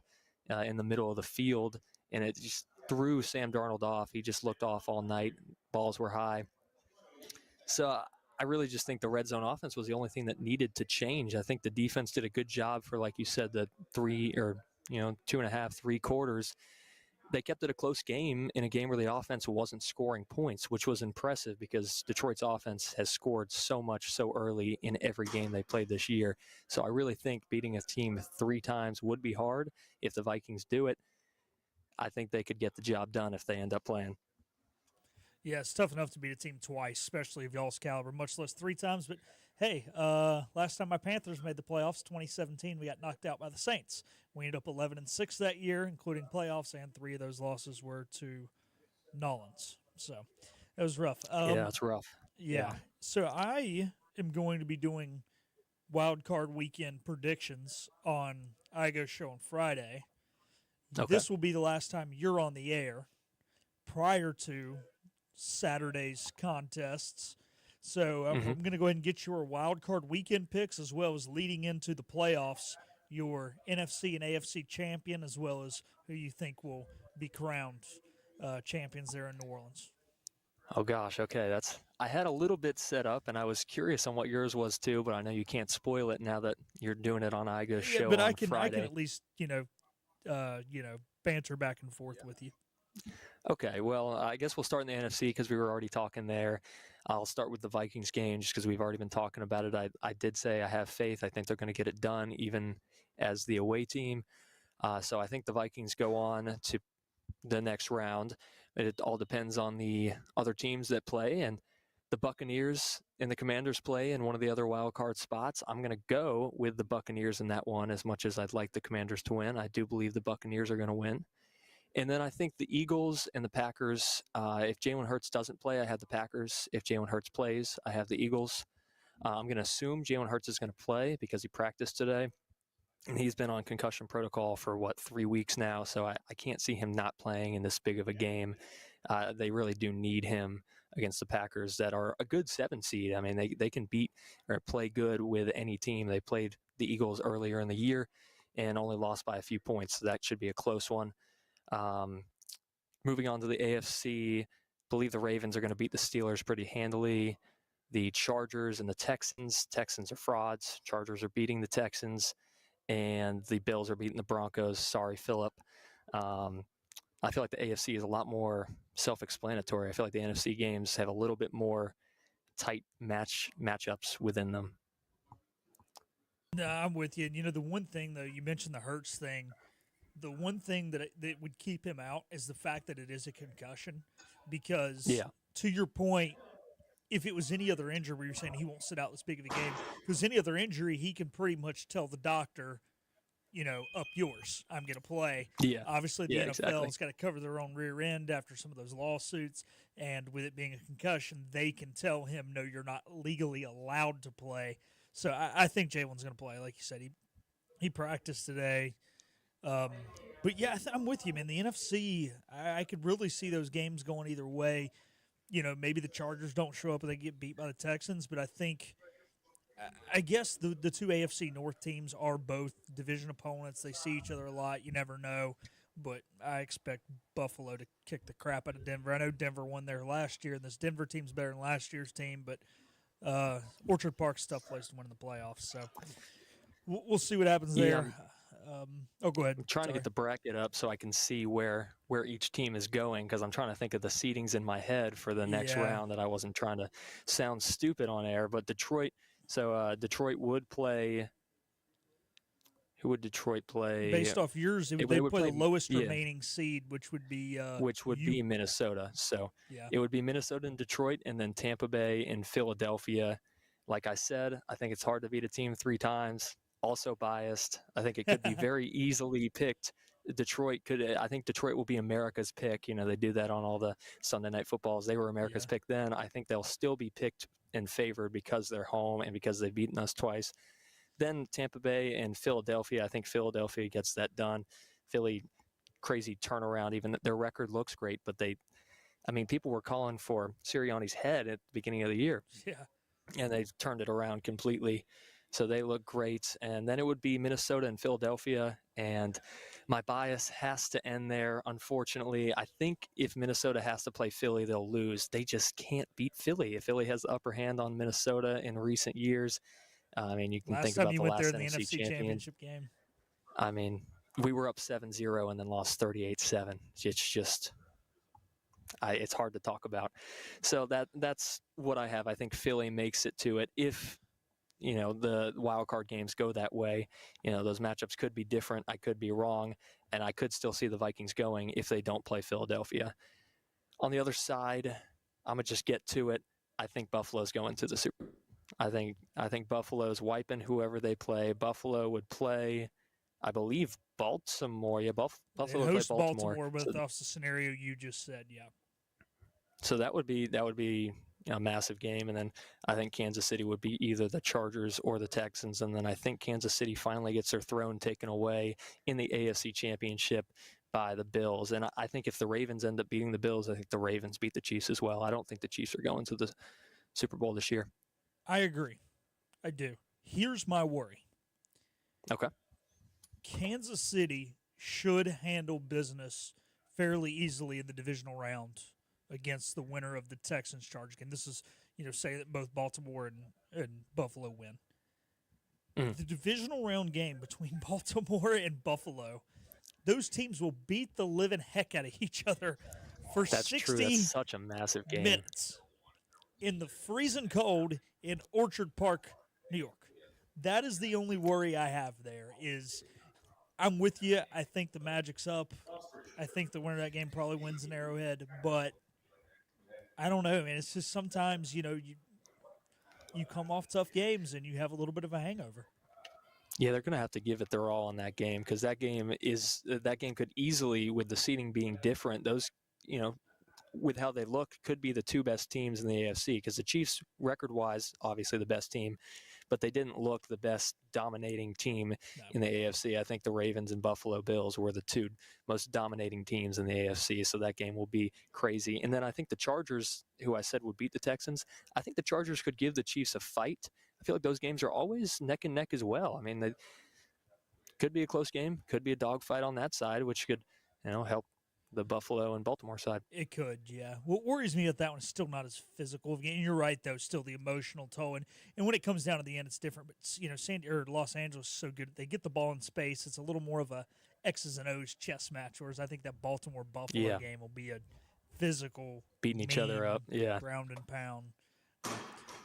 in the middle of the field, and it just threw Sam Darnold off. He just looked off all night. Balls were high. So I really just think the red zone offense was the only thing that needed to change. I think the defense did a good job for, like you said, the 2.5, 3 quarters. They kept it a close game in a game where the offense wasn't scoring points, which was impressive because Detroit's offense has scored so much so early in every game they played this year. So I really think beating a team 3 times would be hard. If the Vikings do it, I think they could get the job done if they end up playing. Yeah, it's tough enough to beat a team twice, especially of y'all's caliber, much less 3 times. But, hey, last time my Panthers made the playoffs, 2017, we got knocked out by the Saints. We ended up 11-6 that year, including playoffs, and 3 of those losses were to Nolans. So it was rough. Yeah, it's rough. Yeah. So I am going to be doing Wild Card Weekend predictions on IGO Show on Friday. Okay. This will be the last time you're on the air prior to Saturday's contests. So I'm going to go ahead and get your Wild Card Weekend picks, as well as leading into the playoffs, your NFC and AFC champion, as well as who you think will be crowned champions there in New Orleans. Oh gosh, okay. I had a little bit set up, and I was curious on what yours was too, but I know you can't spoil it now that you're doing it on IGO's show but on I can Friday. at least banter back and forth with you. Okay, well, I guess we'll start in the NFC because we were already talking there. I'll start with the Vikings game just because we've already been talking about it. I did say I have faith. I think they're going to get it done, even as the away team. So I think the Vikings go on to the next round. It all depends on the other teams that play, and the Buccaneers and the Commanders play in one of the other wild card spots. I'm going to go with the Buccaneers in that one, as much as I'd like the Commanders to win. I do believe the Buccaneers are going to win. And then I think the Eagles and the Packers, if Jalen Hurts doesn't play, I have the Packers. If Jalen Hurts plays, I have the Eagles. I'm going to assume Jalen Hurts is going to play because he practiced today. And he's been on concussion protocol for, 3 weeks now, so I can't see him not playing in this big of a game. They really do need him against the Packers that are a good 7 seed. I mean, they can beat or play good with any team. They played the Eagles earlier in the year and only lost by a few points, so that should be a close one. Moving on to the AFC, believe the Ravens are going to beat the Steelers pretty handily. The Chargers and the Texans. Texans are frauds. Chargers are beating the Texans, and the Bills are beating the Broncos. Sorry, Philip. I feel like the AFC is a lot more self-explanatory. I feel like the NFC games have a little bit more tight matchups within them. No, I'm with you. And, the one thing, though, you mentioned the Hurts thing. The one thing that would keep him out is the fact that it is a concussion. Because, to your point, if it was any other injury where you're saying he won't sit out this big of a game, if it was any other injury, he can pretty much tell the doctor, up yours, I'm going to play. Yeah. Obviously, the NFL exactly. has got to cover their own rear end after some of those lawsuits. And with it being a concussion, they can tell him, no, you're not legally allowed to play. So I think Jalen's going to play. Like you said, he practiced today. But, yeah, I'm with you, man. The NFC, I could really see those games going either way. Maybe the Chargers don't show up and they get beat by the Texans, but I guess the two AFC North teams are both division opponents. They see each other a lot. You never know, but I expect Buffalo to kick the crap out of Denver. I know Denver won there last year, and this Denver team's better than last year's team, but Orchard Park's a tough place to win in the playoffs, so we'll see what happens there. Go ahead. I'm trying to get the bracket up so I can see where each team is going, because I'm trying to think of the seedings in my head for the next round, that I wasn't trying to sound stupid on air. But Detroit would play. Who would Detroit play? Based off yours, they would play the lowest remaining seed, which would be be Minnesota. So it would be Minnesota and Detroit, and then Tampa Bay and Philadelphia. Like I said, I think it's hard to beat a team 3 times. Also biased. I think it could be very easily picked. I think Detroit will be America's pick. They do that on all the Sunday Night Footballs. They were America's pick then. I think they'll still be picked and favored because they're home and because they've beaten us twice. Then Tampa Bay and Philadelphia. I think Philadelphia gets that done. Philly, crazy turnaround. Even their record looks great, but people were calling for Sirianni's head at the beginning of the year. Yeah. And they've turned it around completely. So they look great. And then it would be Minnesota and Philadelphia. And my bias has to end there. Unfortunately, I think if Minnesota has to play Philly, they'll lose. They just can't beat Philly. If Philly has the upper hand on Minnesota in recent years, you can think about the last NFC championship game. We were up 7-0 and then lost 38-7. It's just, it's hard to talk about. So that's what I have. I think Philly makes it to it. If the wild card games go that way, those matchups could be different. I could be wrong, and I could still see the Vikings going if they don't play Philadelphia. On the other side, I'm going to just get to it. I think Buffalo's going to the Super Bowl. I think Buffalo's wiping whoever they play. Buffalo would play, I believe, Baltimore. Yeah, Buffalo would play Baltimore. But that's the scenario you just said, yeah. So that would be a massive game, and then I think Kansas City would be either the Chargers or the Texans, and then I think Kansas City finally gets their throne taken away in the AFC Championship by the Bills. And I think if the Ravens end up beating the Bills, I think the Ravens beat the Chiefs as well. I don't think the Chiefs are going to the Super Bowl this year. I agree. I do. Here's my worry. Okay. Kansas City should handle business fairly easily in the divisional round against the winner of the Texans-Chargers game. This is, say that both Baltimore and Buffalo win. The divisional round game between Baltimore and Buffalo, those teams will beat the living heck out of each other for That's 60 true. That's such a massive game. minutes in the freezing cold in Orchard Park, New York. That is the only worry I have there is I'm with you. I think the magic's up. I think the winner of that game probably wins in Arrowhead, but I don't know, man. It's just sometimes, you come off tough games and you have a little bit of a hangover. Yeah, they're going to have to give it their all in that game because that game could easily, with the seeding being different, those, with how they look, could be the 2 best teams in the AFC because the Chiefs, record-wise, obviously the best team, but they didn't look the best dominating team in the AFC. I think the Ravens and Buffalo Bills were the two most dominating teams in the AFC, so that game will be crazy. And then I think the Chargers, who I said would beat the Texans, I think the Chargers could give the Chiefs a fight. I feel like those games are always neck and neck as well. I mean, they could be a close game, could be a dogfight on that side, which could, help the Buffalo and Baltimore side. It could, yeah. What worries me at that one is still not as physical of a game. You're right, though, still the emotional toll. And when it comes down to the end, it's different. But, Los Angeles is so good. They get the ball in space. It's a little more of a X's and O's chess match, whereas I think that Baltimore-Buffalo game will be a physical, beating each other up, ground and pound.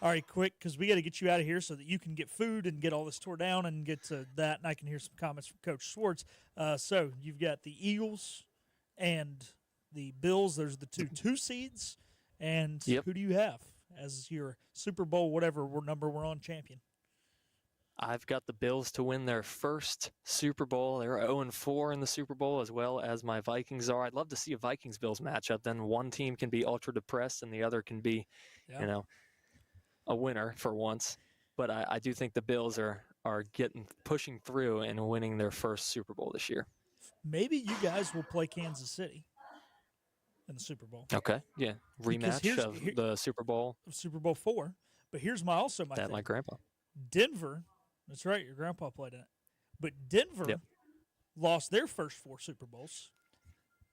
All right, quick, because we got to get you out of here so that you can get food and get all this tore down and get to that, and I can hear some comments from Coach Schwartz. So you've got the Eagles and the Bills. There's the two seeds. And who do you have as your Super Bowl, whatever number we're on, champion? I've got the Bills to win their first Super Bowl. They're 0-4 in the Super Bowl, as well as my Vikings are. I'd love to see a Vikings-Bills matchup. Then one team can be ultra-depressed and the other can be, a winner for once. But I do think the Bills are pushing through and winning their first Super Bowl this year. Maybe you guys will play Kansas City in the Super Bowl. Okay, yeah. Rematch of the Super Bowl. Super Bowl 4. But here's my thing. My grandpa. Denver, that's right, your grandpa played in it. But Denver lost their first 4 Super Bowls.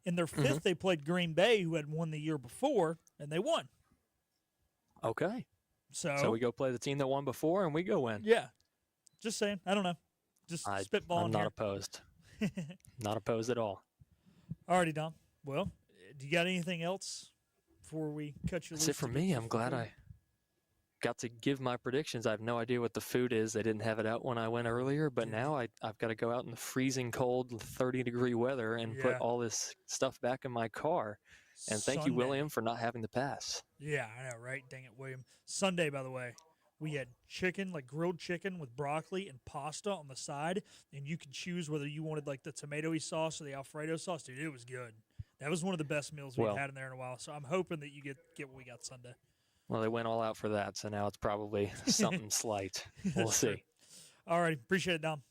In their 5th, they played Green Bay, who had won the year before, and they won. Okay. So we go play the team that won before, and we go win. Yeah. Just saying. I don't know. Just spitballing I'm not opposed. Not opposed at all. All righty, Dom. Well, do you got anything else before we cut you loose? That's it for me. I'm glad I got to give my predictions. I have no idea what the food is. They didn't have it out when I went earlier, but now I've got to go out in the freezing cold 30-degree weather and put all this stuff back in my car. And thank you, William, for not having to pass. Yeah, I know, right? Dang it, William. Sunday, by the way, we had chicken, like grilled chicken with broccoli and pasta on the side, and you could choose whether you wanted like the tomatoey sauce or the Alfredo sauce. Dude, it was good. That was one of the best meals we've had in there in a while, so I'm hoping that you get what we got Sunday. Well, they went all out for that, so now it's probably something slight. We'll see. All right, appreciate it, Dom.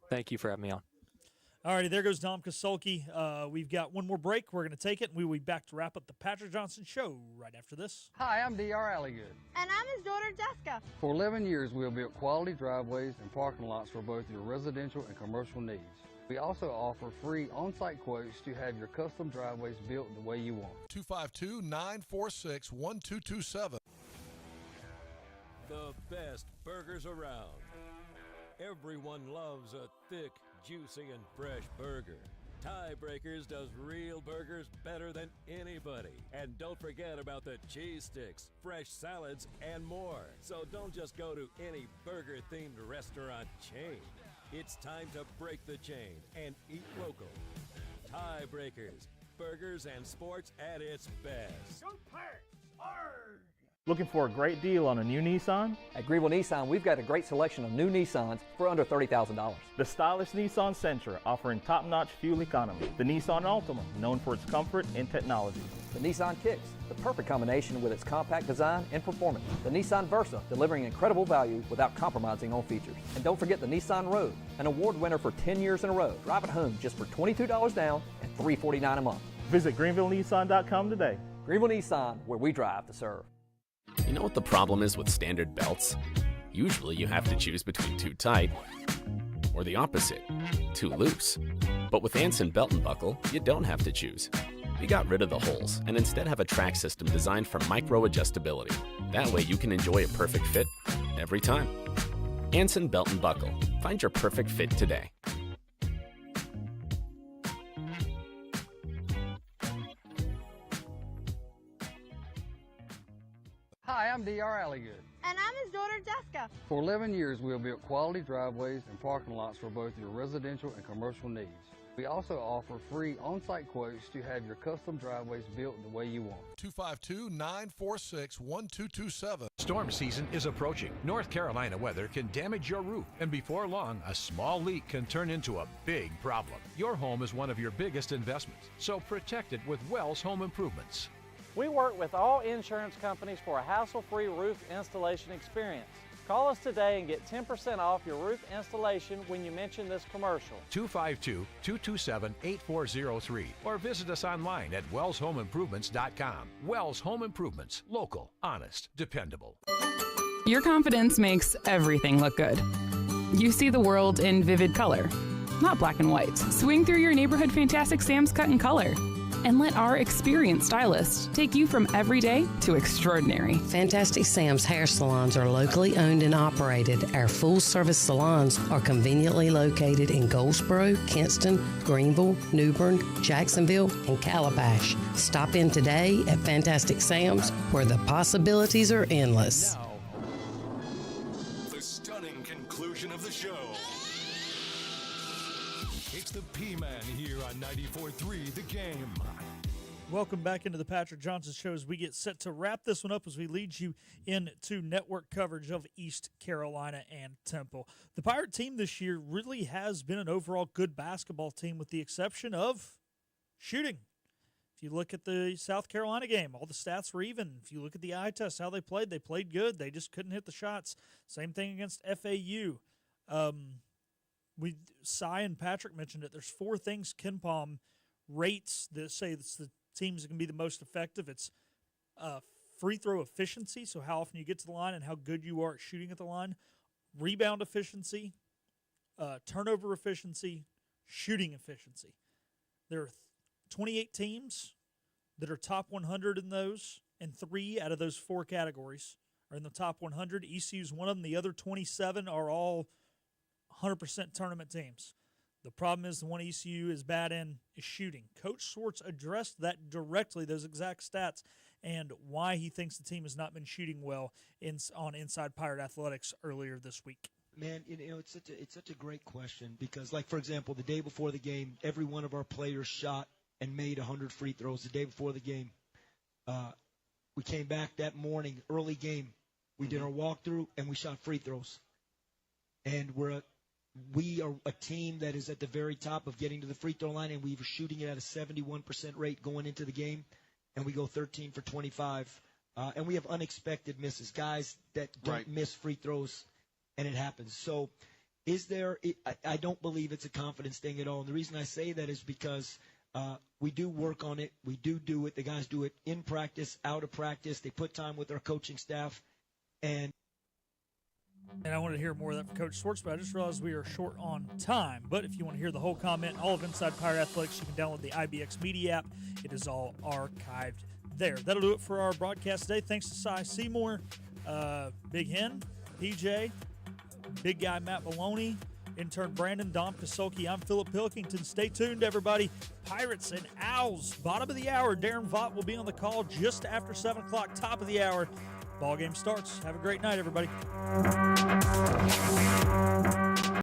Thank you for having me on. All righty, there goes Dom Kasulki. We've got one more break. We're going to take it, and we'll be back to wrap up the Patrick Johnson Show right after this. Hi, I'm D.R. Alligood. And I'm his daughter, Jessica. For 11 years, we have built quality driveways and parking lots for both your residential and commercial needs. We also offer free on-site quotes to have your custom driveways built the way you want. 252-946-1227. The best burgers around. Everyone loves a thick, juicy, and fresh burger. Tiebreakers does real burgers better than anybody. And don't forget about the cheese sticks, fresh salads, and more. So don't just go to any burger-themed restaurant chain. It's time to break the chain and eat local. Tiebreakers, burgers and sports at its best. Go Pirates! Arrgh! Looking for a great deal on a new Nissan? At Greenville Nissan, we've got a great selection of new Nissans for under $30,000. The stylish Nissan Sentra, offering top-notch fuel economy. The Nissan Altima, known for its comfort and technology. The Nissan Kicks, the perfect combination with its compact design and performance. The Nissan Versa, delivering incredible value without compromising on features. And don't forget the Nissan Rogue, an award winner for 10 years in a row. Drive it home just for $22 down and $349 a month. Visit GreenvilleNissan.com today. Greenville Nissan, where we drive to serve. You know what the problem is with standard belts? Usually you have to choose between too tight or the opposite, too loose. But with Anson Belt and Buckle, you don't have to choose. We got rid of the holes and instead have a track system designed for micro-adjustability. That way you can enjoy a perfect fit every time. Anson Belt and Buckle. Find your perfect fit today. Hi, I'm D.R. Alligood. And I'm his daughter, Jessica. For 11 years, we have built quality driveways and parking lots for both your residential and commercial needs. We also offer free on-site quotes to have your custom driveways built the way you want. 252-946-1227. Storm season is approaching. North Carolina weather can damage your roof, and before long, a small leak can turn into a big problem. Your home is one of your biggest investments, so protect it with Wells Home Improvements. We work with all insurance companies for a hassle-free roof installation experience. Call us today and get 10% off your roof installation when you mention this commercial. 252-227-8403 or visit us online at wellshomeimprovements.com. Wells Home Improvements. Local, honest, dependable. Your confidence makes everything look good. You see the world in vivid color, not black and white. Swing through your neighborhood Fantastic Sam's cut in color and let our experienced stylists take you from everyday to extraordinary. Fantastic Sam's hair salons are locally owned and operated. Our full-service salons are conveniently located in Goldsboro, Kinston, Greenville, New Bern, Jacksonville, and Calabash. Stop in today at Fantastic Sam's, where the possibilities are endless. Now, the stunning conclusion of the show. It's the P-Man here on 94.3 The Game. Welcome back into the Patrick Johnson Show as we get set to wrap this one up as we lead you into network coverage of East Carolina and Temple. The Pirate team this year really has been an overall good basketball team with the exception of shooting. If you look at the South Carolina game, all the stats were even. If you look at the eye test, how they played good. They just couldn't hit the shots. Same thing against FAU. Cy and Patrick mentioned it. There's 4 things KenPom rates that say it's the teams that can be the most effective. It's free throw efficiency, so how often you get to the line and how good you are at shooting at the line, rebound efficiency, turnover efficiency, shooting efficiency. There are 28 teams that are top 100 in those, and 3 out of those 4 categories are in the top 100. ECU is one of them. The other 27 are all 100% tournament teams. The problem is the one ECU is bad in is shooting. Coach Swartz addressed that directly, those exact stats, and why he thinks the team has not been shooting well on Inside Pirate Athletics earlier this week. Man, it's such a great question because, like, for example, the day before the game, every one of our players shot and made 100 free throws the day before the game. We came back that morning, early game. We did our walkthrough, and we shot free throws. And we are a team that is at the very top of getting to the free throw line, and we were shooting it at a 71% rate going into the game, and we go 13 for 25. And we have unexpected misses, guys that don't miss free throws, and it happens. So I don't believe it's a confidence thing at all. And the reason I say that is because we do work on it. We do it. The guys do it in practice, out of practice. They put time with our coaching staff. And I wanted to hear more of that from Coach Swartz, but I just realized we are short on time. But if you want to hear the whole comment, all of Inside Pirate Athletics, you can download the IBX Media app. It is all archived there. That'll do it for our broadcast today. Thanks to Cy Seymour, Big Hen, PJ, Big Guy Matt Maloney, intern Brandon, Dom Kasolki. I'm Philip Pilkington. Stay tuned, everybody. Pirates and Owls, bottom of the hour. Darren Vaught will be on the call just after 7 o'clock, top of the hour. Ball game starts. Have a great night, everybody.